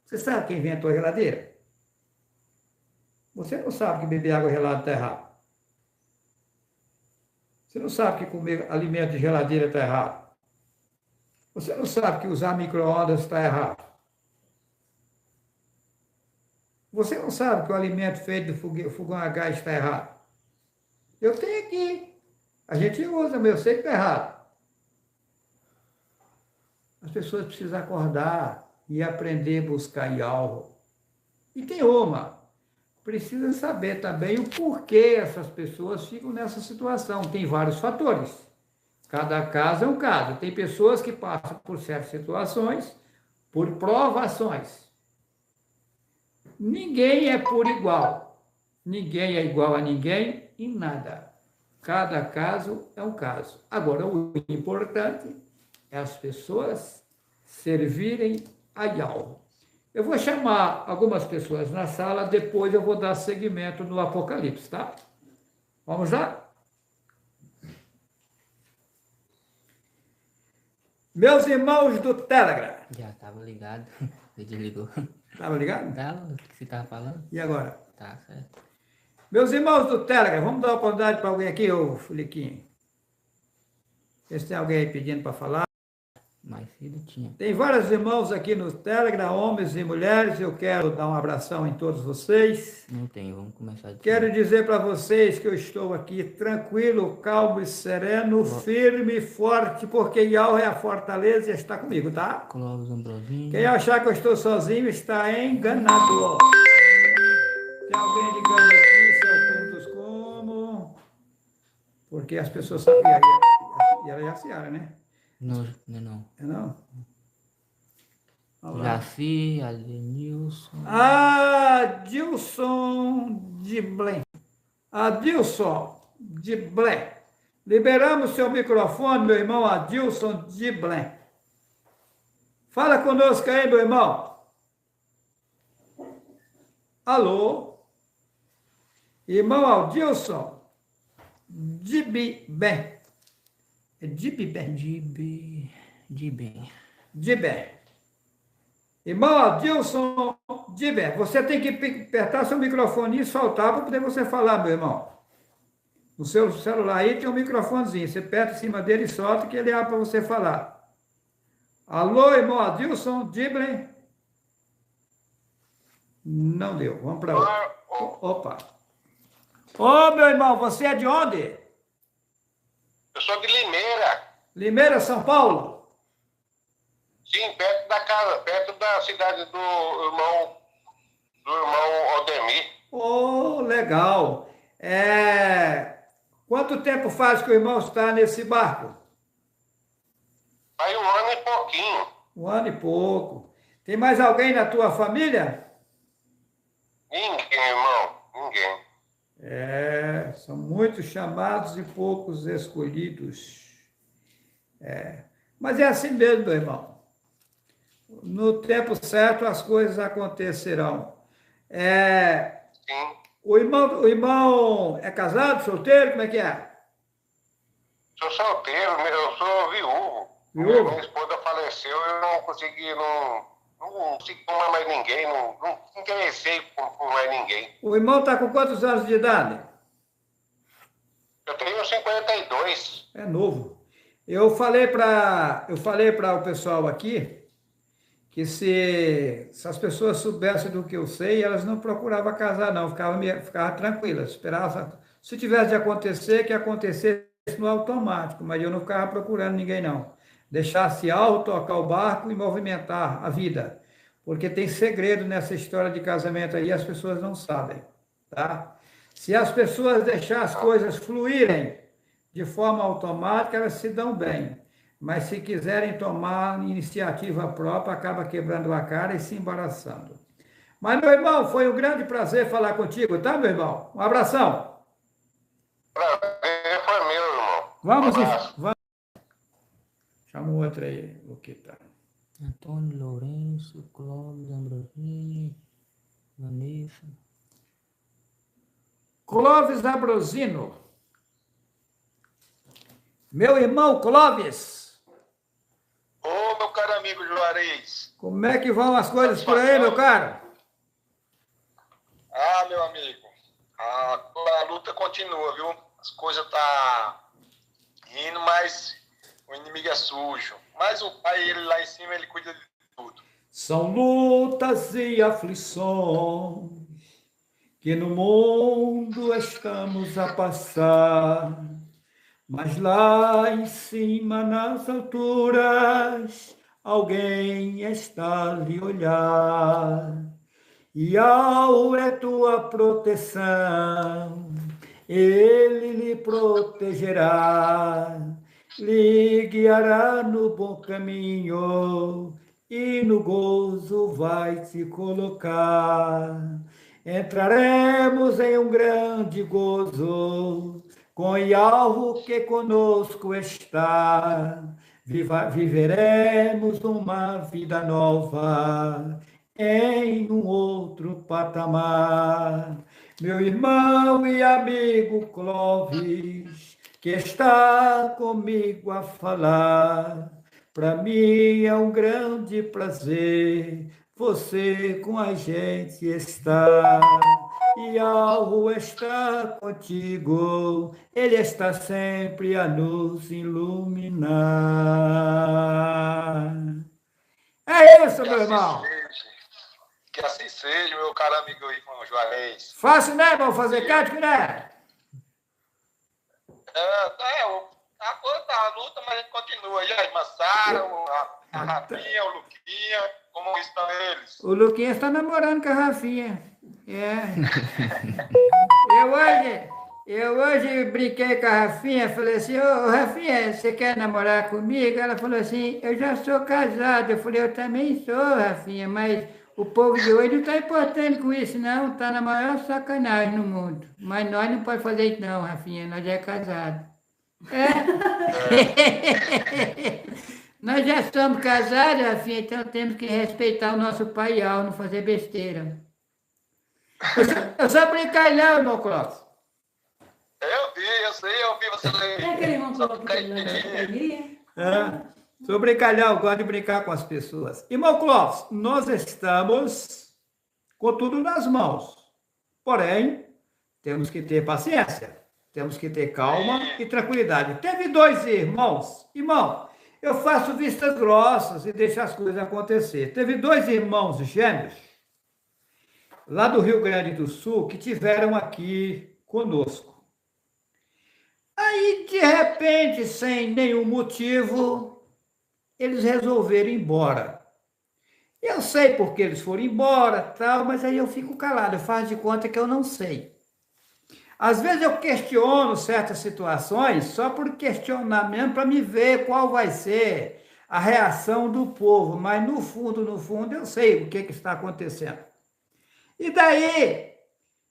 Você sabe quem inventou a geladeira? Você não sabe que beber água gelada está errado. Você não sabe que comer alimento de geladeira está errado. Você não sabe que usar micro-ondas está errado. Você não sabe que o alimento feito do fogão a gás está errado. Eu tenho aqui. A gente usa, mas eu sei que está errado. As pessoas precisam acordar e aprender a buscar álcool. E tem uma. Precisa saber também o porquê essas pessoas ficam nessa situação. Tem vários fatores. Cada caso é um caso. Tem pessoas que passam por certas situações, por provações. Ninguém é por igual. Ninguém é igual a ninguém em nada. Cada caso é um caso. Agora, o importante é as pessoas servirem a algo. Eu vou chamar algumas pessoas na sala, depois eu vou dar seguimento no Apocalipse, tá? Vamos lá? Meus irmãos do Telegram. Já estava ligado, você desligou. Estava ligado? Tava, o que você estava falando? E agora? Tá certo. Meus irmãos do Telegram, vamos dar uma oportunidade para alguém aqui, ô Filiquinho. Vê se tem alguém aí pedindo para falar. Mais cedo tinha. Tem vários irmãos aqui no Telegram, homens e mulheres, eu quero dar um abração em todos vocês. Não tem, vamos começar de Quero dizer para vocês que eu estou aqui tranquilo, calmo e sereno, firme e forte, porque Yahweh é a fortaleza e está comigo, tá? Clóvis Ambrosinho. Quem achar que eu estou sozinho está enganado. Tem alguém ligando aqui, seu Pontos como? Porque as pessoas sabem, e ela é a Ciara, né? Não, não. É não? Jaci, Adenilson. Ah, Adilson de Blém. Adilson de Blém. Liberamos seu microfone, meu irmão Adilson de Blém. Fala conosco aí, meu irmão. Alô? Irmão Adilson de Bem. É de Bem. De bem. De Bem. Irmão Adilson de Bem. Você tem que apertar seu microfone e soltar para poder você falar, meu irmão. No seu celular aí tem um microfonezinho. Você aperta em cima dele e solta que ele abre para você falar. Alô, irmão Adilson Dibley? Não deu. Vamos para outro. Opa. Ô, meu irmão, você é de onde? Eu sou de Limeira. Limeira, São Paulo? Sim, perto da casa, perto da cidade do irmão Aldemir. Oh, legal. Quanto tempo faz que o irmão está nesse barco? Faz 1 ano e pouquinho. 1 ano e pouco. Tem mais alguém na tua família? Ninguém, irmão. Ninguém. São muitos chamados e poucos escolhidos. Mas é assim mesmo, meu irmão. No tempo certo as coisas acontecerão. Sim. O irmão é casado, solteiro? Como é que é? Sou solteiro, eu sou viúvo. Viúvo? Minha esposa faleceu, eu não consegui tomar mais ninguém, não interessei por mais ninguém. O irmão está com quantos anos de idade? Eu tenho 52. É novo. Eu falei para o pessoal aqui que se as pessoas soubessem do que eu sei, elas não procuravam casar, não. Ficavam tranquilas. Esperavam. Se tivesse de acontecer, que acontecesse no automático, mas eu não ficava procurando ninguém, não. Deixasse tocar o barco e movimentar a vida. Porque tem segredo nessa história de casamento aí, as pessoas não sabem, tá? Se as pessoas deixarem as coisas fluírem de forma automática, elas se dão bem. Mas se quiserem tomar iniciativa própria, acaba quebrando a cara e se embaraçando. Mas, meu irmão, foi um grande prazer falar contigo, tá, meu irmão? Um abração. Prazer foi meu, irmão. Vamos. Chama o outro aí, o que tá. Antônio Lourenço, Clóvis, Ambrosini, Vanessa. Clóvis Ambrosino. Meu irmão Clóvis. Ô, meu caro amigo Juarez. Como é que vão as coisas por aí, meu caro? Ah, meu amigo, a luta continua, viu? As coisas tá indo, mas o inimigo é sujo. Mas o pai, ele lá em cima, ele cuida de tudo. São lutas e aflições que no mundo estamos a passar. Mas lá em cima, nas alturas, alguém está a lhe olhar. E ao é tua proteção, ele lhe protegerá, lhe guiará no bom caminho e no gozo vai te colocar. Entraremos em um grande gozo, com Yahweh que conosco está, viveremos uma vida nova, em um outro patamar. Meu irmão e amigo Clóvis, que está comigo a falar, para mim é um grande prazer, você com a gente está. E Yahweh está contigo, Ele está sempre a nos iluminar. É isso, meu irmão. Que assim seja, meu caro amigo irmão Juarez. Fácil, né, irmão, fazer cântico, né? A coisa tá a luta, mas a gente continua. E a irmã Sara, a Rafinha, o Luquinha, como estão eles? O Luquinha está namorando com a Rafinha. Eu hoje brinquei com a Rafinha, falei assim, ô Rafinha, você quer namorar comigo? Ela falou assim, eu já sou casado. Eu falei, eu também sou, Rafinha, mas O povo de hoje não está importando com isso, não. Está na maior sacanagem no mundo. Mas nós não podemos fazer isso, não, Rafinha. Nós já é casado. Nós já somos casados, Rafinha, então temos que respeitar o nosso pai e não fazer besteira. Eu sou brincalhão, irmão Clóvis. Eu vi você ler. É aquele irmão que falou que tem Sou brincalhão, gosto de brincar com as pessoas. Irmão Clóvis, nós estamos com tudo nas mãos. Porém, temos que ter paciência, temos que ter calma e tranquilidade. Teve 2 irmãos. Irmão, eu faço vistas grossas e deixo as coisas acontecer. Teve 2 irmãos gêmeos, lá do Rio Grande do Sul, que tiveram aqui conosco. Aí, de repente, sem nenhum motivo, eles resolveram ir embora. Eu sei porque eles foram embora, tal, mas aí eu fico calado, eu faço de conta que eu não sei. Às vezes eu questiono certas situações só por questionar mesmo, para me ver qual vai ser a reação do povo, mas no fundo, eu sei o que está acontecendo. E daí,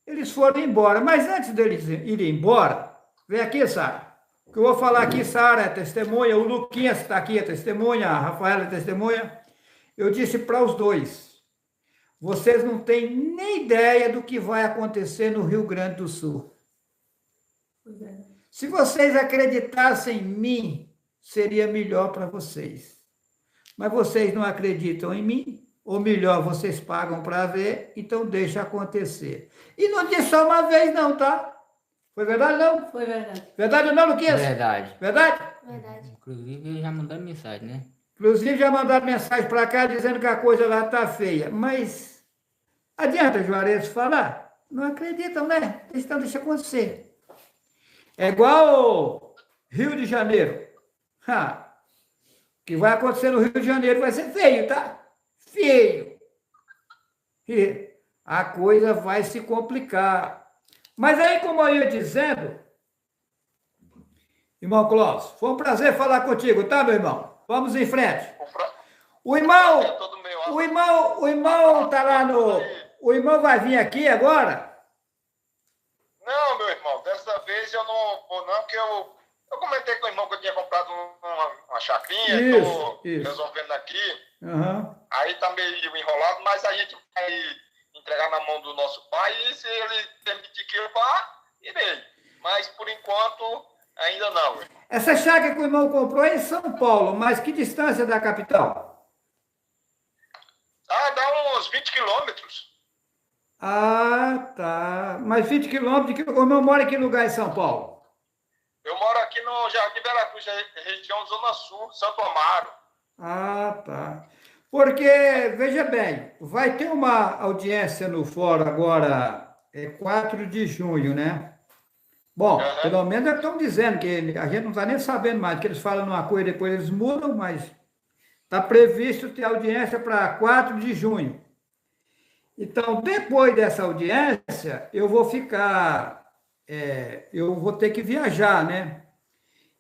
eles foram embora, mas antes deles irem embora, vem aqui, Sara. O que eu vou falar aqui, Sara é testemunha, o Luquinhas está aqui, é testemunha, a Rafaela é testemunha. Eu disse para os 2, vocês não têm nem ideia do que vai acontecer no Rio Grande do Sul. Se vocês acreditassem em mim, seria melhor para vocês. Mas vocês não acreditam em mim, ou melhor, vocês pagam para ver, então deixa acontecer. E não disse só uma vez não, tá? Foi verdade, não? Foi verdade. Verdade ou não, Luquinhas? Verdade. Verdade? Verdade. Inclusive, eles já mandaram mensagem, né? Inclusive, já mandaram mensagem para cá dizendo que a coisa lá está feia. Mas adianta, Juarez, falar? Não acreditam, né? Então deixa acontecer. É igual Rio de Janeiro. O que vai acontecer no Rio de Janeiro vai ser feio, tá? Feio. E a coisa vai se complicar. Mas aí, como eu ia dizendo, irmão Clóvis, foi um prazer falar contigo, tá, meu irmão? Vamos em frente. O irmão tá lá no... O irmão vai vir aqui agora? Não, meu irmão, dessa vez eu não vou não, porque eu comentei com o irmão que eu tinha comprado uma chacrinha, estou resolvendo aqui. Uhum. Aí tá meio enrolado, mas a gente vai entregar na mão do nosso pai e se ele permitir que eu vá, irei. Mas por enquanto, ainda não. Essa chácara que o irmão comprou é em São Paulo, mas que distância da capital? Dá uns 20 quilômetros. Ah, tá. Mas 20 quilômetros, o irmão mora em que lugar em São Paulo? Eu moro aqui no Jardim Veracruz, região Zona Sul, Santo Amaro. Ah, tá. Porque, veja bem, vai ter uma audiência no fórum agora, 4 de junho, né? Bom, pelo menos estão dizendo que a gente não está nem sabendo mais, que eles falam uma coisa e depois eles mudam, mas está previsto ter audiência para 4 de junho. Então, depois dessa audiência, eu vou ter que viajar, né?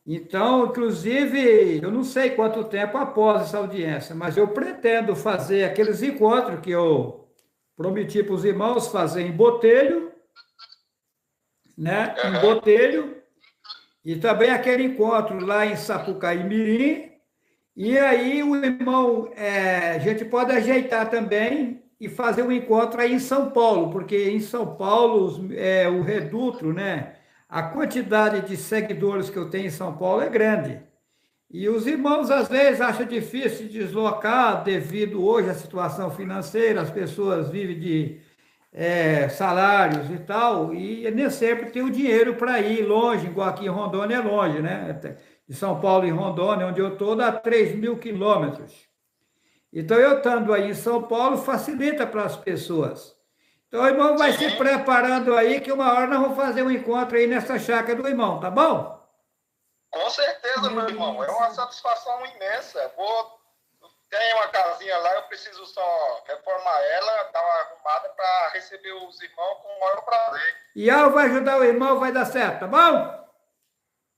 Então, inclusive, eu não sei quanto tempo após essa audiência, mas eu pretendo fazer aqueles encontros que eu prometi para os irmãos fazer em Botelho, né? Em Botelho, e também aquele encontro lá em Sapucaí Mirim, e aí o irmão, a gente pode ajeitar também e fazer um encontro aí em São Paulo, porque em São Paulo o reduto, né? A quantidade de seguidores que eu tenho em São Paulo é grande. E os irmãos, às vezes, acham difícil de deslocar devido hoje à situação financeira, as pessoas vivem de salários e tal, e nem sempre tem o dinheiro para ir longe, igual aqui em Rondônia é longe, né? De São Paulo em Rondônia, onde eu estou, dá 3.000 quilômetros. Então, eu estando aí em São Paulo, facilita para as pessoas. Então, o irmão vai se preparando aí, que uma hora nós vamos fazer um encontro aí nessa chácara do irmão, tá bom? Com certeza, meu irmão. É uma satisfação imensa. Tem uma casinha lá, eu preciso só reformar ela, dar uma arrumada para receber os irmãos com o maior prazer. E eu vou ajudar o irmão, vai dar certo, tá bom?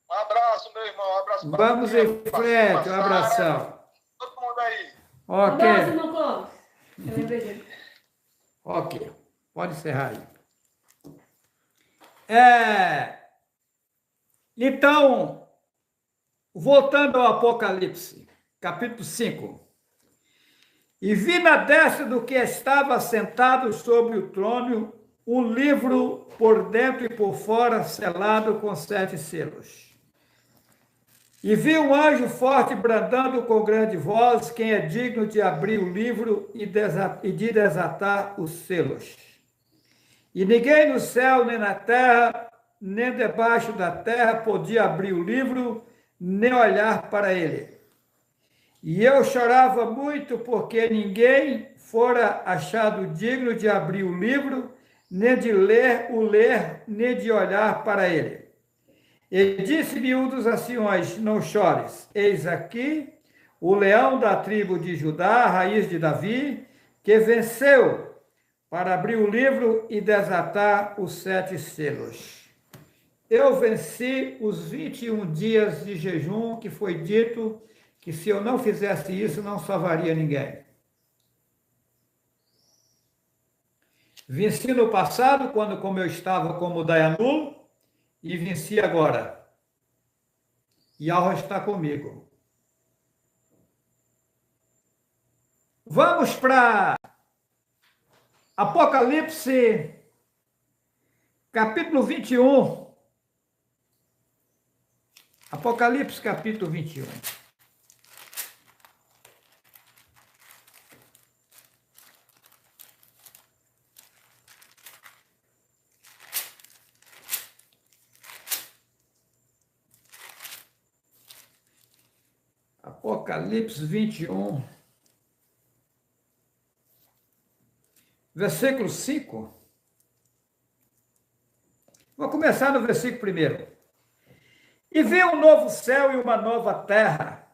Um abraço, meu irmão. Um abraço para Vamos em frente, um abração. Todo mundo aí. Ok. Um abraço, irmão Clóvis. Eu lembrei dele. Ok, pode encerrar aí. Então, voltando ao Apocalipse, capítulo 5. E vi na destra do que estava sentado sobre o trono um livro por dentro e por fora selado com 7 selos. E vi um anjo forte bradando com grande voz, quem é digno de abrir o livro e de desatar os selos. E ninguém no céu, nem na terra, nem debaixo da terra podia abrir o livro, nem olhar para ele. E eu chorava muito, porque ninguém fora achado digno de abrir o livro, nem de ler, nem de olhar para ele. E disse-me um dos anciões: não chores, eis aqui o leão da tribo de Judá, a raiz de Davi, que venceu para abrir o livro e desatar os 7 selos. Eu venci os 21 dias de jejum, que foi dito que se eu não fizesse isso, não salvaria ninguém. Venci no passado, quando como eu estava como Dayanulo, e venci agora. Yahweh está comigo. Vamos para Apocalipse, capítulo 21. Apocalipse, capítulo 21. Apocalipse 21, versículo 5. Vou começar no versículo 1. E vi um novo céu e uma nova terra,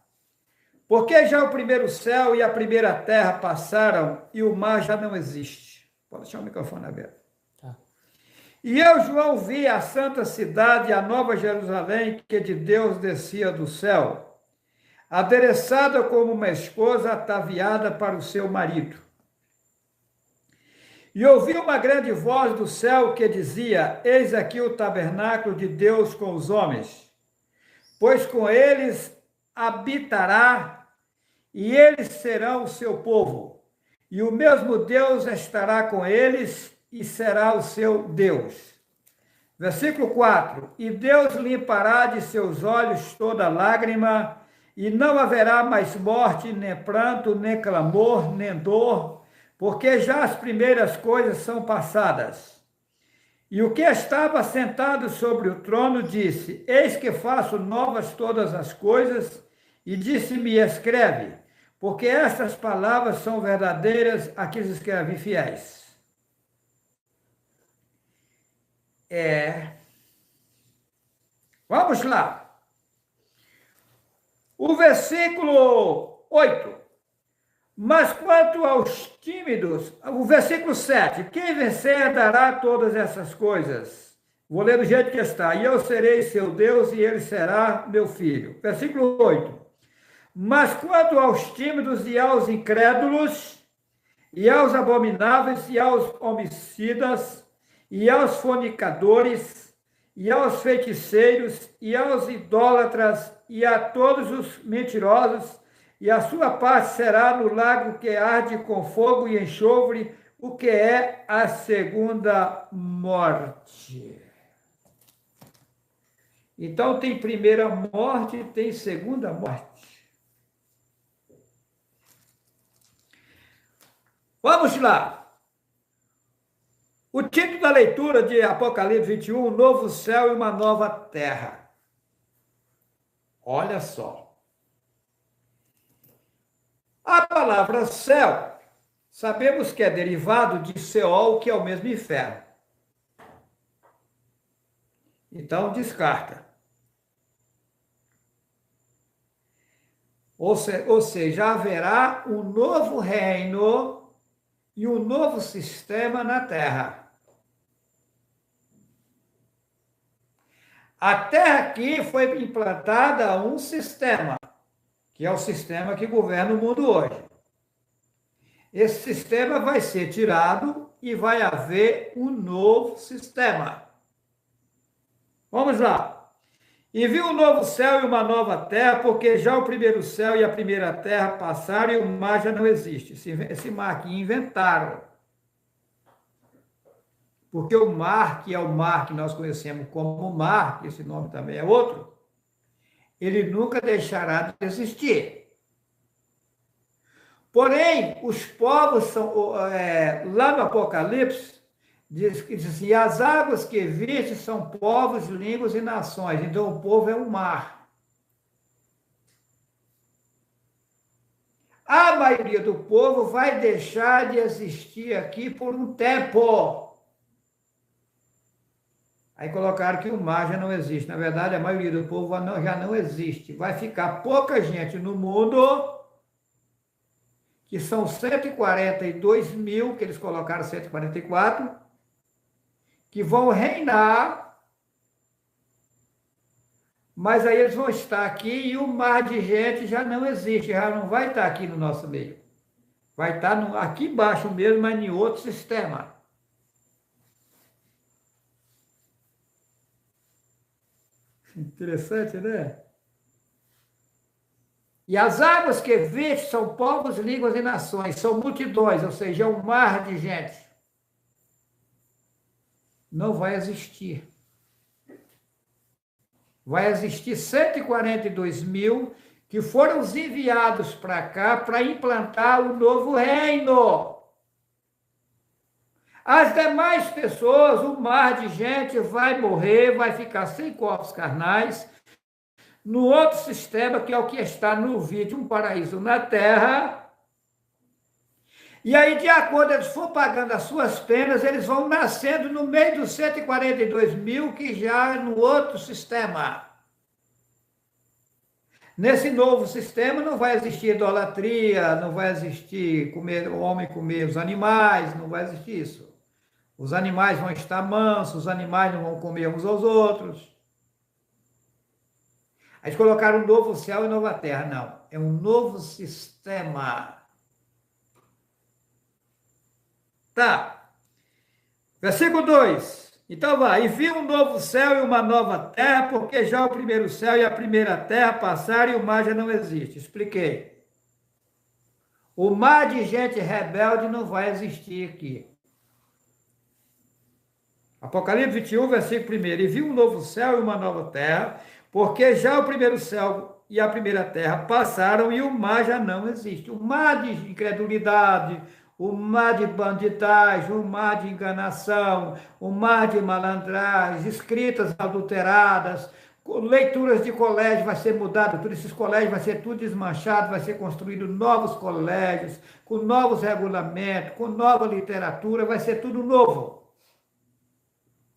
porque já o primeiro céu e a primeira terra passaram e o mar já não existe. Pode deixar o microfone aberto. Tá. E eu, João, vi a santa cidade, a nova Jerusalém, que de Deus descia do céu, adereçada como uma esposa ataviada para o seu marido. E ouvi uma grande voz do céu que dizia: eis aqui o tabernáculo de Deus com os homens, pois com eles habitará, e eles serão o seu povo, e o mesmo Deus estará com eles, e será o seu Deus. Versículo 4. E Deus limpará de seus olhos toda lágrima, e não haverá mais morte, nem pranto, nem clamor, nem dor, porque já as primeiras coisas são passadas. E o que estava sentado sobre o trono disse: eis que faço novas todas as coisas, e disse-me: escreve, porque estas palavras são verdadeiras, a que escreve fiéis. Vamos lá. O versículo 8. Mas quanto aos tímidos, o versículo 7. Quem vencer dará todas essas coisas. Vou ler do jeito que está. E eu serei seu Deus e ele será meu filho. Versículo 8. Mas quanto aos tímidos e aos incrédulos, e aos abomináveis, e aos homicidas, e aos fornicadores, e aos feiticeiros, e aos idólatras, e a todos os mentirosos, e a sua parte será no lago que arde com fogo e enxofre, o que é a segunda morte. Então tem primeira morte e tem segunda morte. Vamos lá. O título da leitura de Apocalipse 21, um novo céu e uma nova terra. Olha só. A palavra céu, sabemos que é derivado de Seol, que é o mesmo inferno. Então, descarta. Ou seja, haverá um novo reino e um novo sistema na terra. A terra aqui foi implantada um sistema, que é o sistema que governa o mundo hoje. Esse sistema vai ser tirado e vai haver um novo sistema. Vamos lá. E viu um novo céu e uma nova terra, porque já o primeiro céu e a primeira terra passaram e o mar já não existe. Esse mar aqui inventaram. Porque o mar, que é o mar que nós conhecemos como mar, que esse nome também é outro, ele nunca deixará de existir. Porém, os povos são, lá no Apocalipse, diz assim, as águas que viste são povos, línguas e nações. Então, o povo é um mar. A maioria do povo vai deixar de existir aqui por um tempo. Aí colocaram que o mar já não existe. Na verdade, a maioria do povo já não existe. Vai ficar pouca gente no mundo, que são 142 mil, que eles colocaram 144, que vão reinar, mas aí eles vão estar aqui e o mar de gente já não existe, já não vai estar aqui no nosso meio. Vai estar aqui embaixo mesmo, mas em outro sistema. Interessante, né? E as águas que viste são povos, línguas e nações, são multidões, ou seja, é um mar de gente. Não vai existir. Vai existir 142 mil que foram enviados para cá para implantar o novo reino. As demais pessoas, o mar de gente vai morrer, vai ficar sem corpos carnais, no outro sistema, que é o que está no vídeo, um paraíso na Terra. E aí, de acordo, eles for pagando as suas penas, eles vão nascendo no meio dos 142 mil, que já é no outro sistema. Nesse novo sistema não vai existir idolatria, não vai existir o homem comer os animais, não vai existir isso. Os animais vão estar mansos, os animais não vão comer uns aos outros. Aí eles colocaram um novo céu e nova terra. Não, é um novo sistema. Tá. Versículo 2. Então vai. E vi um novo céu e uma nova terra, porque já o primeiro céu e a primeira terra passaram e o mar já não existe. Expliquei. O mar de gente rebelde não vai existir aqui. Apocalipse 21, versículo 1. E vi um novo céu e uma nova terra, porque já o primeiro céu e a primeira terra passaram e o mar já não existe. O mar de incredulidade, o mar de bandidagem, o mar de enganação, o mar de malandragem, escritas adulteradas, leituras de colégio vai ser mudado, todos esses colégios vai ser tudo desmanchado, vai ser construído novos colégios, com novos regulamentos, com nova literatura, vai ser tudo novo.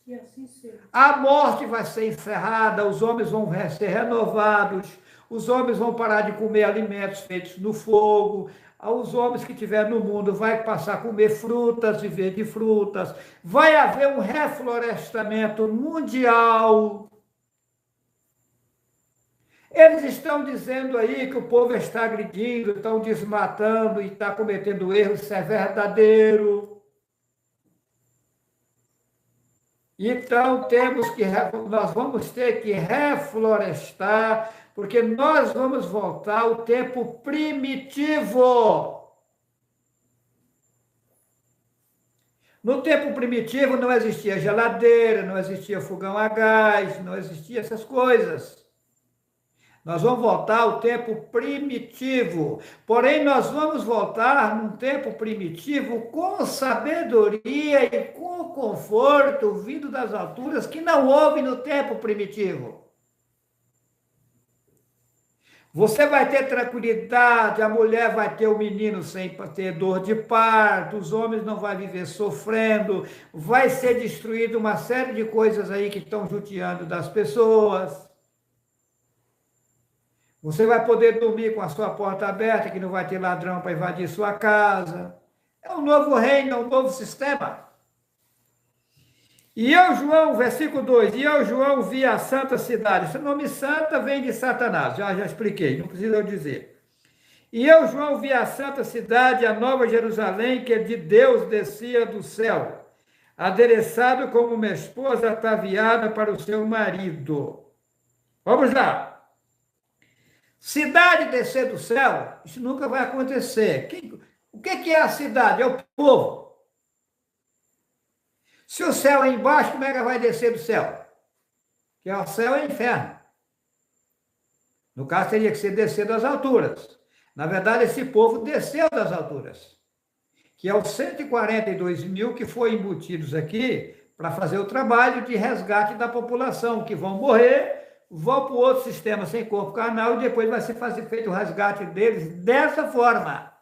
Que assim seja. A morte vai ser encerrada, os homens vão ser renovados, os homens vão parar de comer alimentos feitos no fogo, os homens que estiverem no mundo vai passar a comer frutas, viver de frutas, vai haver um reflorestamento mundial. Eles estão dizendo aí que o povo está agredindo, estão desmatando e está cometendo erros, isso é verdadeiro. Então, nós vamos ter que reflorestar, porque nós vamos voltar ao tempo primitivo. No tempo primitivo não existia geladeira, não existia fogão a gás, não existia essas coisas. Nós vamos voltar ao tempo primitivo. Porém, nós vamos voltar num tempo primitivo com sabedoria e com conforto vindo das alturas que não houve no tempo primitivo. Você vai ter tranquilidade, a mulher vai ter o menino sem ter dor de parto, os homens não vão viver sofrendo, vai ser destruído uma série de coisas aí que estão judiando das pessoas. Você vai poder dormir com a sua porta aberta, que não vai ter ladrão para invadir sua casa. É um novo reino, é um novo sistema. E eu, João, versículo 2, e eu, João, vi a santa cidade. Esse nome santa vem de Satanás, já expliquei, não precisa eu dizer. E eu, João, vi a santa cidade, a nova Jerusalém, que de Deus descia do céu, adereçado como uma esposa ataviada para o seu marido. Vamos lá. Cidade descer do céu, isso nunca vai acontecer. O que é a cidade? É o povo. Se o céu é embaixo, como é que vai descer do céu? Que o céu é inferno. No caso, teria que ser descer das alturas. Na verdade, esse povo desceu das alturas, que é os 142 mil que foram embutidos aqui para fazer o trabalho de resgate da população, que vão morrer, vão para o outro sistema sem corpo carnal e depois vai ser feito o resgate deles dessa forma.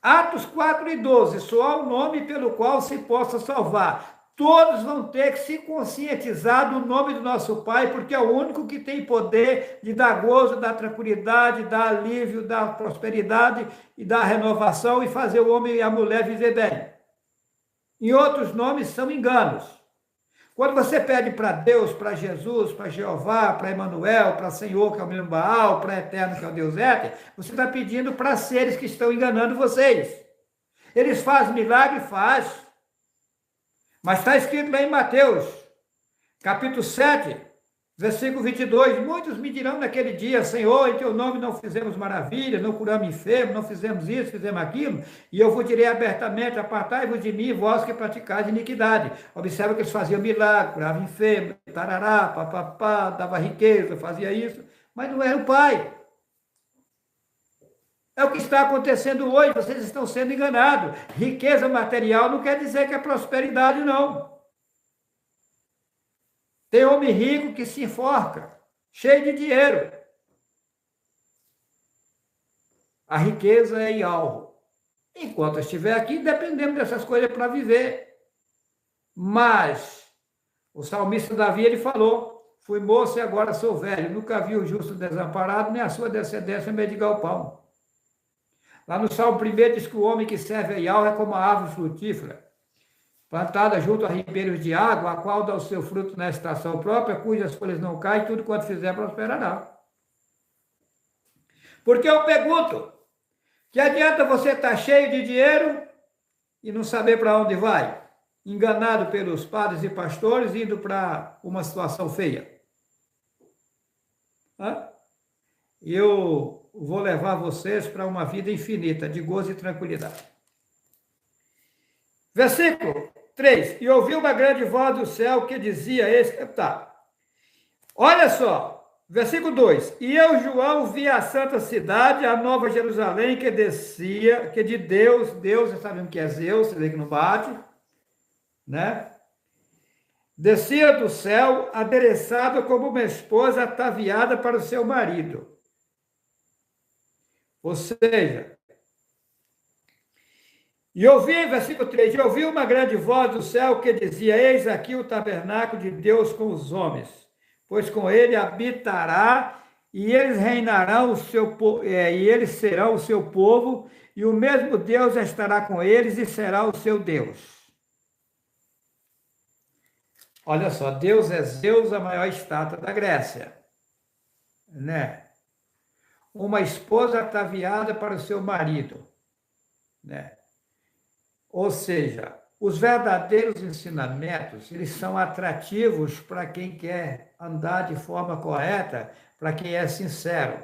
Atos 4 e 12, só há um nome pelo qual se possa salvar. Todos vão ter que se conscientizar do nome do nosso Pai, porque é o único que tem poder de dar gozo, dar tranquilidade, dar alívio, dar prosperidade e dar renovação e fazer o homem e a mulher viver bem. E outros nomes são enganos. Quando você pede para Deus, para Jesus, para Jeová, para Emanuel, para Senhor, que é o mesmo Baal, para Eterno, que é o Deus Éter, você está pedindo para seres que estão enganando vocês. Eles fazem milagre? Faz. Mas está escrito lá em Mateus, capítulo 7, versículo 22, muitos me dirão naquele dia, Senhor, em teu nome não fizemos maravilha, não curamos enfermos, não fizemos isso, fizemos aquilo, e eu vos direi abertamente, apartai-vos de mim, vós que praticais iniquidade. Observa que eles faziam milagre, curavam enfermos, tarará, papapá, dava riqueza, fazia isso, mas não era o Pai. É o que está acontecendo hoje, vocês estão sendo enganados. Riqueza material não quer dizer que é prosperidade, não. Tem homem rico que se enforca, cheio de dinheiro. A riqueza é algo. Enquanto eu estiver aqui, dependemos dessas coisas para viver. Mas o salmista Davi, ele falou, fui moço e agora sou velho, nunca vi o justo desamparado, nem a sua descendência mendigar o pão. Lá no Salmo 1 diz que o homem que serve a Yahweh é como a árvore frutífera, plantada junto a ribeiros de água, a qual dá o seu fruto na estação própria, cujas folhas não caem, tudo quanto fizer prosperará. Porque eu pergunto, que adianta você estar cheio de dinheiro e não saber para onde vai? Enganado pelos padres e pastores, indo para uma situação feia. Eu vou levar vocês para uma vida infinita de gozo e tranquilidade. Versículo 3. E ouvi uma grande voz do céu que dizia, olha só, versículo 2. E eu, João, vi a santa cidade, a nova Jerusalém, que descia, que de Deus, vocês sabem o que é Zeus, você vê que não bate, né? Descia do céu, adereçada como uma esposa ataviada para o seu marido. Ou seja, e ouvi, versículo 3, e ouvi uma grande voz do céu que dizia, eis aqui o tabernáculo de Deus com os homens, pois com ele habitará, e eles reinarão, e eles serão o seu povo, e o mesmo Deus estará com eles e será o seu Deus. Olha só, Deus é Zeus, a maior estátua da Grécia, né? Uma esposa ataviada para o seu marido, né? Ou seja, os verdadeiros ensinamentos, eles são atrativos para quem quer andar de forma correta, para quem é sincero.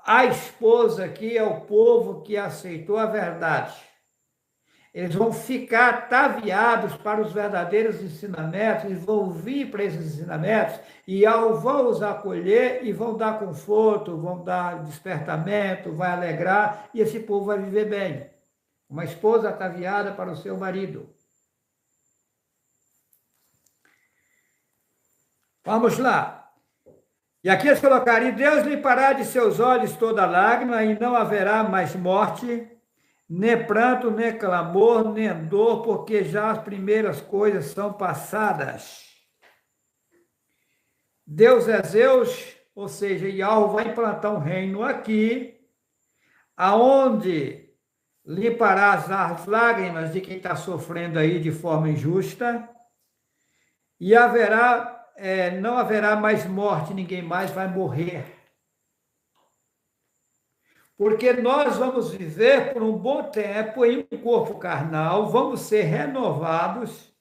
A esposa aqui é o povo que aceitou a verdade. Eles vão ficar ataviados para os verdadeiros ensinamentos, eles vão vir para esses ensinamentos e vão os acolher e vão dar conforto, vão dar despertamento, vai alegrar e esse povo vai viver bem. Uma esposa ataviada para o seu marido. Vamos lá. E aqui eles colocaram, e Deus limpará de seus olhos toda lágrima e não haverá mais morte, nem pranto, nem clamor, nem dor, porque já as primeiras coisas são passadas. Deus é Zeus, ou seja, Yahweh vai implantar um reino aqui, aonde limpará as lágrimas de quem está sofrendo aí de forma injusta, e não haverá mais morte, ninguém mais vai morrer, Porque nós vamos viver por um bom tempo em um corpo carnal, vamos ser renovados,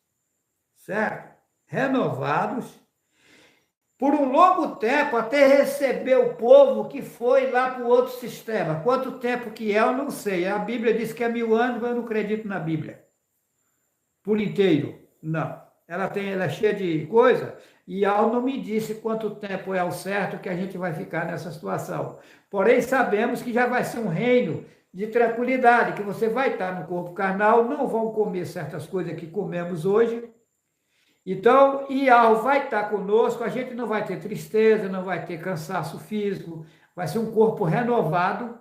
certo? Renovados por um longo tempo até receber o povo que foi lá para o outro sistema. Quanto tempo que é, eu não sei. A Bíblia diz que é 1000 anos, mas eu não acredito na Bíblia. Por inteiro, não. Ela é cheia de coisa, e ela não me disse quanto tempo é o certo que a gente vai ficar nessa situação. Porém, sabemos que já vai ser um reino de tranquilidade, que você vai estar no corpo carnal, não vão comer certas coisas que comemos hoje. Então, Ial vai estar conosco, a gente não vai ter tristeza, não vai ter cansaço físico, vai ser um corpo renovado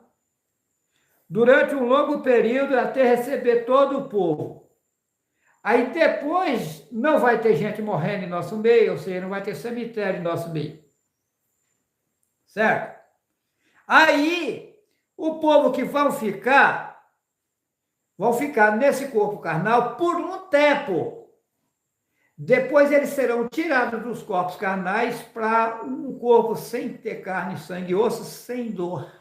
durante um longo período até receber todo o povo. Aí depois não vai ter gente morrendo em nosso meio, ou seja, não vai ter cemitério em nosso meio. Certo? Aí, o povo que vão ficar nesse corpo carnal por um tempo. Depois eles serão tirados dos corpos carnais para um corpo sem ter carne, sangue e osso, sem dor.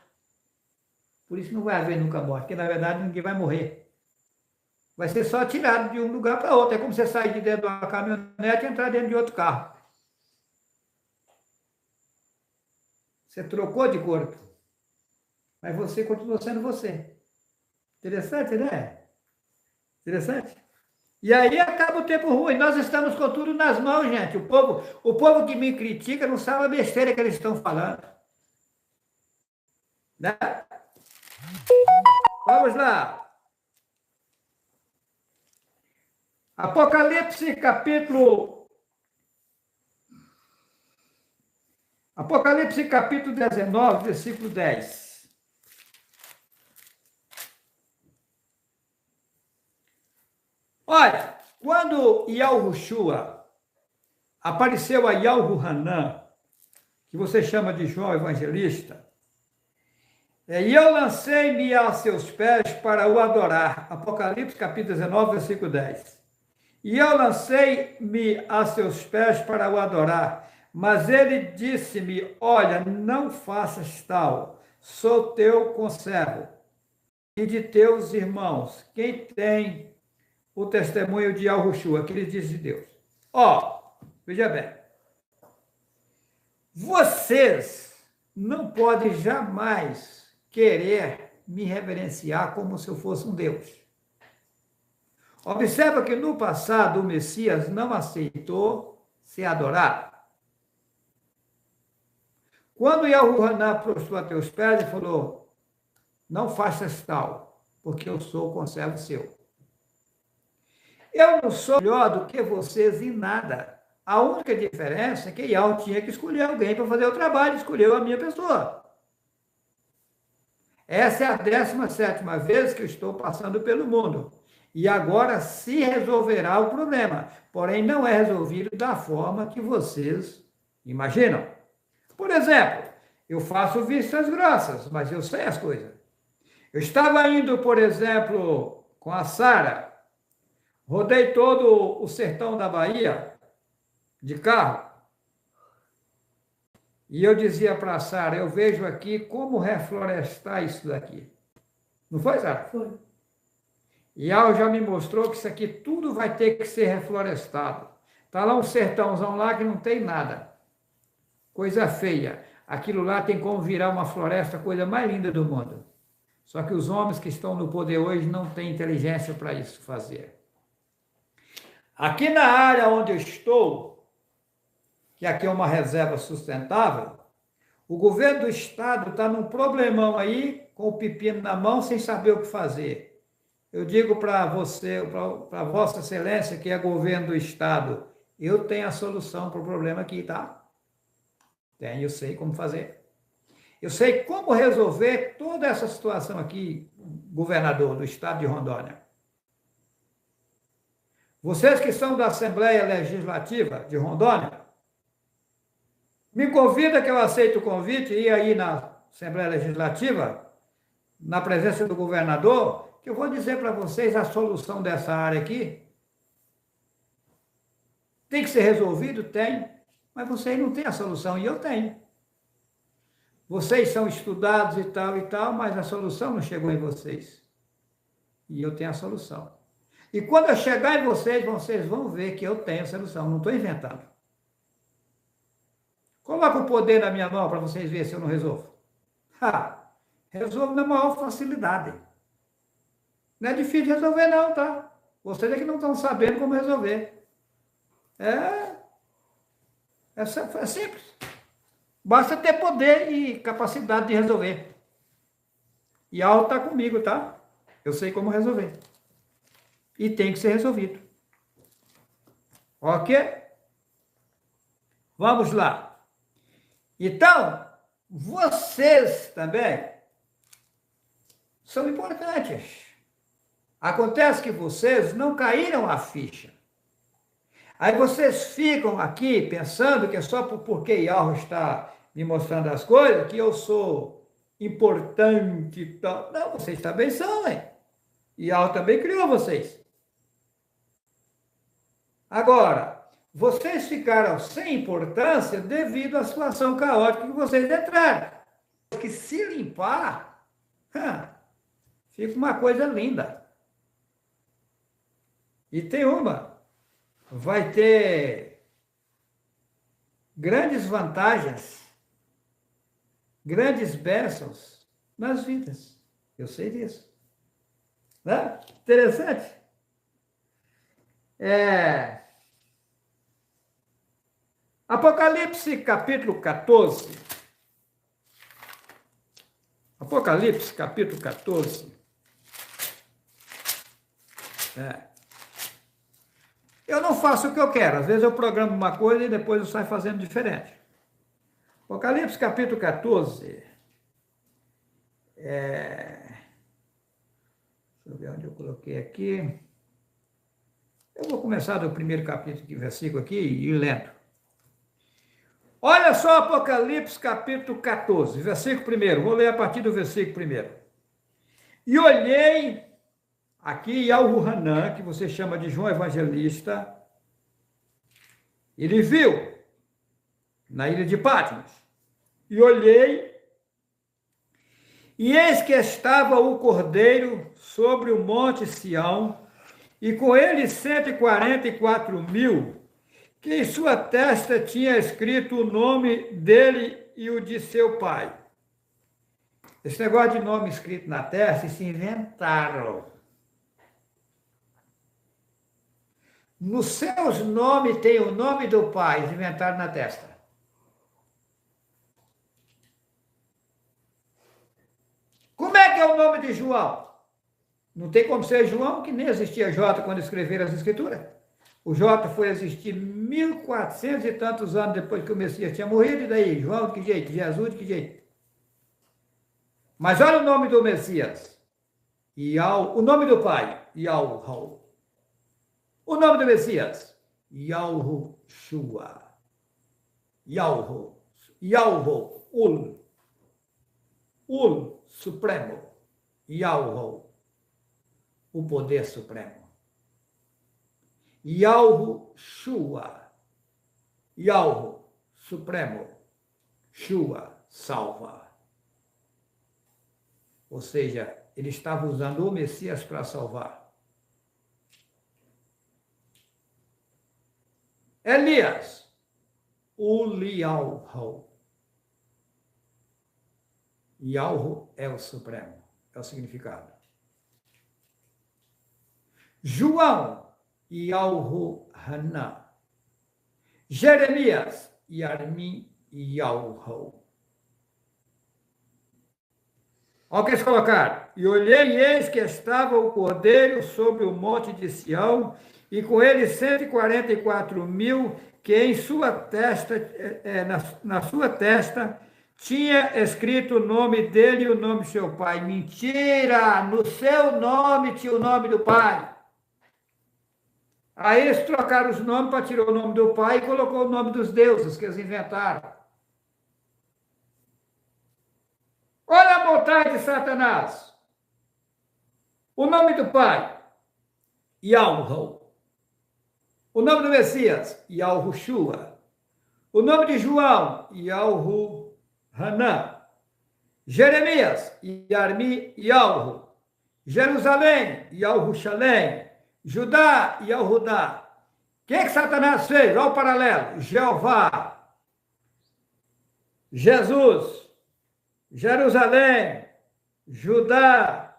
Por isso não vai haver nunca morte, porque na verdade ninguém vai morrer. Vai ser só tirado de um lugar para outro. É como você sair de dentro de uma caminhonete e entrar dentro de outro carro. Você trocou de corpo, mas você continua sendo você. Interessante, né? Interessante? E aí acaba o tempo ruim. Nós estamos com tudo nas mãos, gente. O povo que me critica não sabe a besteira que eles estão falando. Né? Vamos lá. Apocalipse capítulo 19, versículo 10. Olha, quando Yahushua apareceu a Yahuhanan, que você chama de João Evangelista, e eu lancei-me a seus pés para o adorar. Apocalipse capítulo 19, versículo 10. E eu lancei-me a seus pés para o adorar, mas ele disse-me, olha, não faças tal, sou teu conservo e de teus irmãos, quem tem o testemunho de Yahushua, que ele diz de Deus. Veja bem, vocês não podem jamais querer me reverenciar como se eu fosse um Deus. Observa que no passado o Messias não aceitou ser adorado. Quando Yahuhanan prostrou a teus pés, ele falou, não faças tal, porque eu sou o conservo seu. Eu não sou melhor do que vocês em nada. A única diferença é que Yahweh tinha que escolher alguém para fazer o trabalho, escolheu a minha pessoa. Essa é a 17ª vez que eu estou passando pelo mundo. E agora se resolverá o problema. Porém, não é resolvido da forma que vocês imaginam. Por exemplo, eu faço vistas grossas, mas eu sei as coisas. Eu estava indo, por exemplo, com a Sara, rodei todo o sertão da Bahia de carro. E eu dizia para a Sara, eu vejo aqui como reflorestar isso daqui. Não foi, Sara? Foi. E ela já me mostrou que isso aqui tudo vai ter que ser reflorestado. Está lá um sertãozão lá que não tem nada. Coisa feia. Aquilo lá tem como virar uma floresta, a coisa mais linda do mundo. Só que os homens que estão no poder hoje não têm inteligência para isso fazer. Aqui na área onde eu estou, que aqui é uma reserva sustentável, o governo do estado está num problemão aí, com o pepino na mão, sem saber o que fazer. Eu digo para você, para Vossa Excelência, que é governo do estado, eu tenho a solução para o problema aqui, tá? Eu sei como fazer. Eu sei como resolver toda essa situação aqui, governador do estado de Rondônia. Vocês que são da Assembleia Legislativa de Rondônia, me convida que eu aceito o convite e ir aí na Assembleia Legislativa, na presença do governador, que eu vou dizer para vocês a solução dessa área aqui. Tem que ser resolvido? Tem. Mas vocês não têm a solução e eu tenho. Vocês são estudados e tal, mas a solução não chegou em vocês. E eu tenho a solução. E quando eu chegar em vocês, vocês vão ver que eu tenho a solução, não estou inventando. Coloca o poder na minha mão para vocês verem se eu não resolvo. Resolvo na maior facilidade. Não é difícil de resolver não, tá? Vocês é que não estão sabendo como resolver. É simples. Basta ter poder e capacidade de resolver. E a aula está comigo, tá? Eu sei como resolver. E tem que ser resolvido. Ok? Vamos lá. Então, vocês também são importantes. Acontece que vocês não caíram a ficha. Aí vocês ficam aqui pensando que é só porque Yahweh está me mostrando as coisas que eu sou importante e tal. Não, vocês também são, hein? Yahweh também criou vocês. Agora, vocês ficaram sem importância devido à situação caótica que vocês entraram. Que se limpar, fica uma coisa linda. E tem vai ter grandes vantagens, grandes bênçãos nas vidas. Eu sei disso. Né? Interessante. Apocalipse capítulo 14. Apocalipse capítulo 14. Eu não faço o que eu quero. Às vezes eu programo uma coisa e depois eu saio fazendo diferente. Apocalipse capítulo 14. Deixa eu ver onde eu coloquei aqui. Eu vou começar do primeiro capítulo, versículo aqui, e ir lendo. Olha só Apocalipse capítulo 14, versículo 1. Vou ler a partir do versículo 1. E olhei aqui Yahu-Hanan, que você chama de João Evangelista, ele viu na ilha de Patmos. E olhei, e eis que estava o Cordeiro sobre o monte Sião, e com ele 144.000, que em sua testa tinha escrito o nome dele e o de seu pai. Esse negócio de nome escrito na testa, se inventaram. Nos seus nomes tem o nome do pai, inventaram na testa. Como é que é o nome de João? Não tem como ser João, que nem existia J quando escreveram as escrituras. O J foi existir 1400 e tantos anos depois que o Messias tinha morrido, e daí? João de que jeito? Jesus de que jeito? Mas olha o nome do Messias. O nome do pai, Yahu. O nome do Messias, Yahushua. Yahu, Ul, Supremo. Yahu, o poder supremo. Yahushua, Yahu, Supremo. Shua, salva. Ou seja, ele estava usando o Messias para salvar. Elias, Uliauhu. Yahu é o Supremo, é o significado. João, Yahu-Hanan. Jeremias, Yarmin, Yahu. Olha o que eles colocaram. E olhei, e eis que estava o Cordeiro sobre o monte de Sião, e com ele 144.000, que em sua testa, na sua testa, tinha escrito o nome dele e o nome de seu pai. Mentira! No seu nome tinha o nome do pai. Aí eles trocaram os nomes para tirar o nome do pai e colocou o nome dos deuses que eles inventaram. Olha a vontade de Satanás. O nome do pai, Yahu. O nome do Messias, Yahushua. O nome de João, Yahu-Hanan. Jeremias, Yarmi e Alro. Jerusalém, Yalruxalém. Judá e Alrudá. Quem que Satanás fez? Olha o paralelo. Jeová, Jesus, Jerusalém, Judá,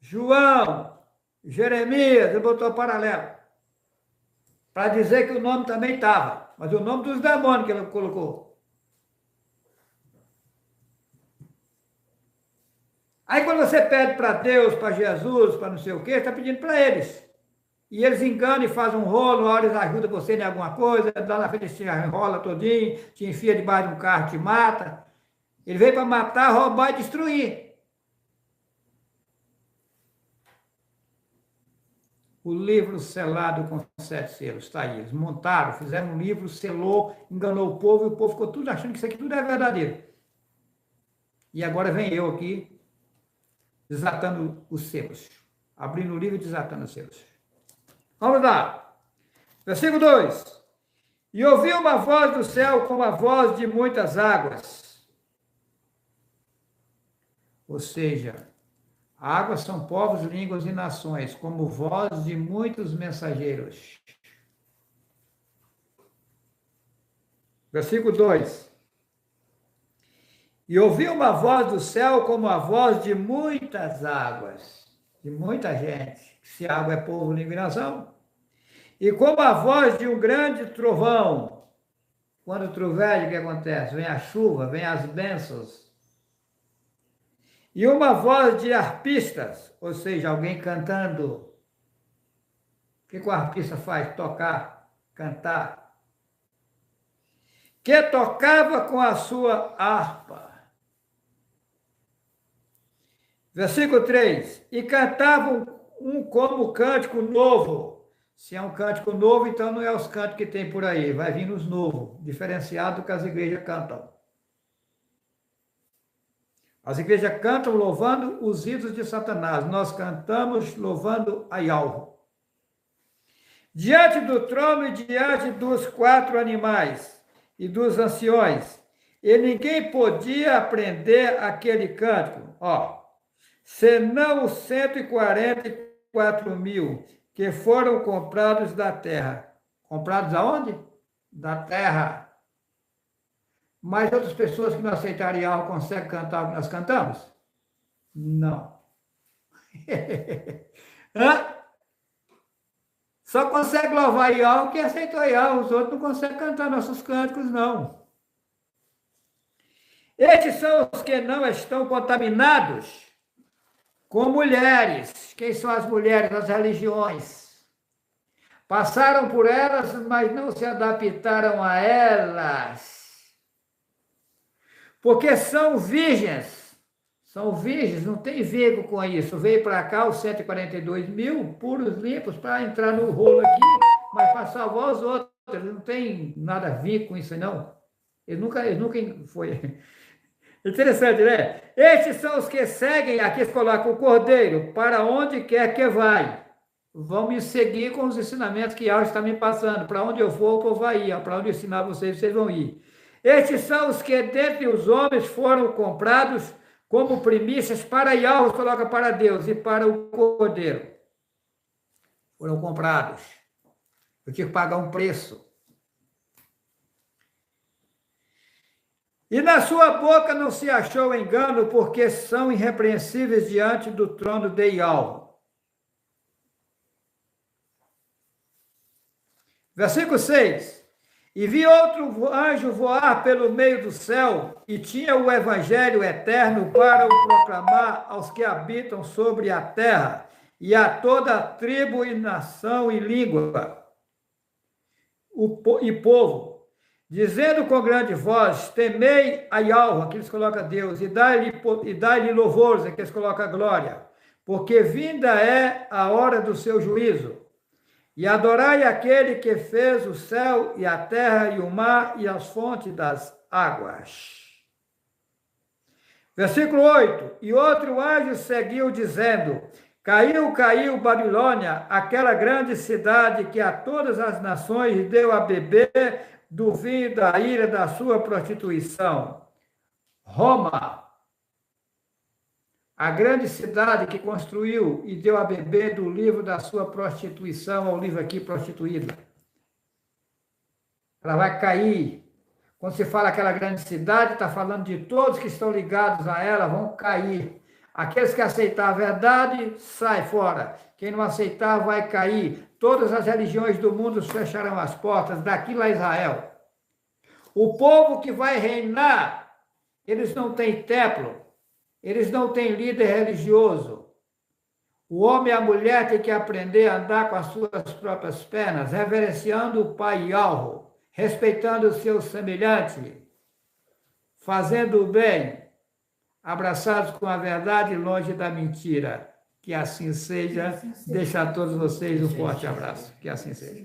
João, Jeremias. Ele botou paralelo. Para dizer que o nome também estava. Mas o nome dos demônios que ele colocou. Aí quando você pede para Deus, para Jesus, para não sei o quê, está pedindo para eles. E eles enganam e fazem um rolo, a hora eles ajudam você em alguma coisa, lá na frente te enrola todinho, te enfia debaixo de um carro, te mata. Ele veio para matar, roubar e destruir. O livro selado com 7 selos, está aí. Eles montaram, fizeram um livro, selou, enganou o povo, e o povo ficou tudo achando que isso aqui tudo é verdadeiro. E agora vem eu aqui, desatando os selos. Abrindo o livro e desatando os selos. Vamos lá. Versículo 2. E ouvi uma voz do céu como a voz de muitas águas. Ou seja, águas são povos, línguas e nações, como voz de muitos mensageiros. Versículo 2. E ouvi uma voz do céu como a voz de muitas águas, de muita gente. Se água é povo, língua e nação. E como a voz de um grande trovão. Quando troveja, o que acontece? Vem a chuva, vem as bênçãos. E uma voz de arpistas, ou seja, alguém cantando. O que o arpista faz? Tocar, cantar. Que tocava com a sua harpa. Versículo 3. E cantavam como cântico novo. Se é um cântico novo, então não é os cânticos que tem por aí. Vai vir os novos, diferenciado do que as igrejas cantam. As igrejas cantam louvando os ídolos de Satanás. Nós cantamos louvando a Yahweh. Diante do trono e diante dos 4 animais e dos anciões. E ninguém podia aprender aquele cântico. Senão os 144.000 que foram comprados da terra. Comprados aonde? Da terra. Mas outras pessoas que não aceitaram Yahweh conseguem cantar o que nós cantamos? Não. Só consegue louvar Yahweh quem aceitou Yahweh. Os outros não conseguem cantar nossos cânticos, não. Estes são os que não estão contaminados com mulheres. Quem são as mulheres? As religiões. Passaram por elas, mas não se adaptaram a elas. Porque são virgens. São virgens, não tem vínculo com isso. Veio para cá os 142.000 puros, limpos, para entrar no rolo aqui, mas para salvar os outros. Não tem nada a ver com isso, não. Eles nunca foi... Interessante, né? Estes são os que seguem, aqui eles colocam o cordeiro, para onde quer que vai. Vão me seguir com os ensinamentos que Yahweh está me passando. Para onde eu for, o povo vai ir. Para onde eu ensinar vocês, vocês vão ir. Estes são os que dentre os homens foram comprados como primícias para Yahweh, coloca para Deus, e para o cordeiro. Foram comprados. Eu tive que pagar um preço. E na sua boca não se achou engano, porque são irrepreensíveis diante do trono de Yahweh. Versículo 6. E vi outro anjo voar pelo meio do céu, e tinha o evangelho eterno para o proclamar aos que habitam sobre a terra, e a toda tribo e nação e língua, e povo, dizendo com grande voz: temei a Yahweh, que eles colocam Deus, e dai-lhe louvores, que eles colocam glória, porque vinda é a hora do seu juízo. E adorai aquele que fez o céu e a terra e o mar e as fontes das águas. Versículo 8. E outro anjo seguiu dizendo: caiu Babilônia, aquela grande cidade que a todas as nações deu a beber do vinho da ira da sua prostituição. Roma. A grande cidade que construiu e deu a beber do livro da sua prostituição, ao livro aqui, prostituída. Ela vai cair. Quando se fala aquela grande cidade, está falando de todos que estão ligados a ela, vão cair. Aqueles que aceitar a verdade, sai fora. Quem não aceitar, vai cair. Todas as religiões do mundo fecharão as portas, daqui lá Israel. O povo que vai reinar, eles não têm templo, eles não têm líder religioso. O homem e a mulher têm que aprender a andar com as suas próprias pernas, reverenciando o Pai Yahweh, respeitando o seu semelhante, fazendo o bem, abraçados com a verdade, longe da mentira. Que assim seja. Deixo a todos vocês um forte abraço. Que assim seja.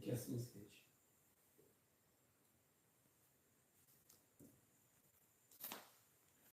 Que assim seja.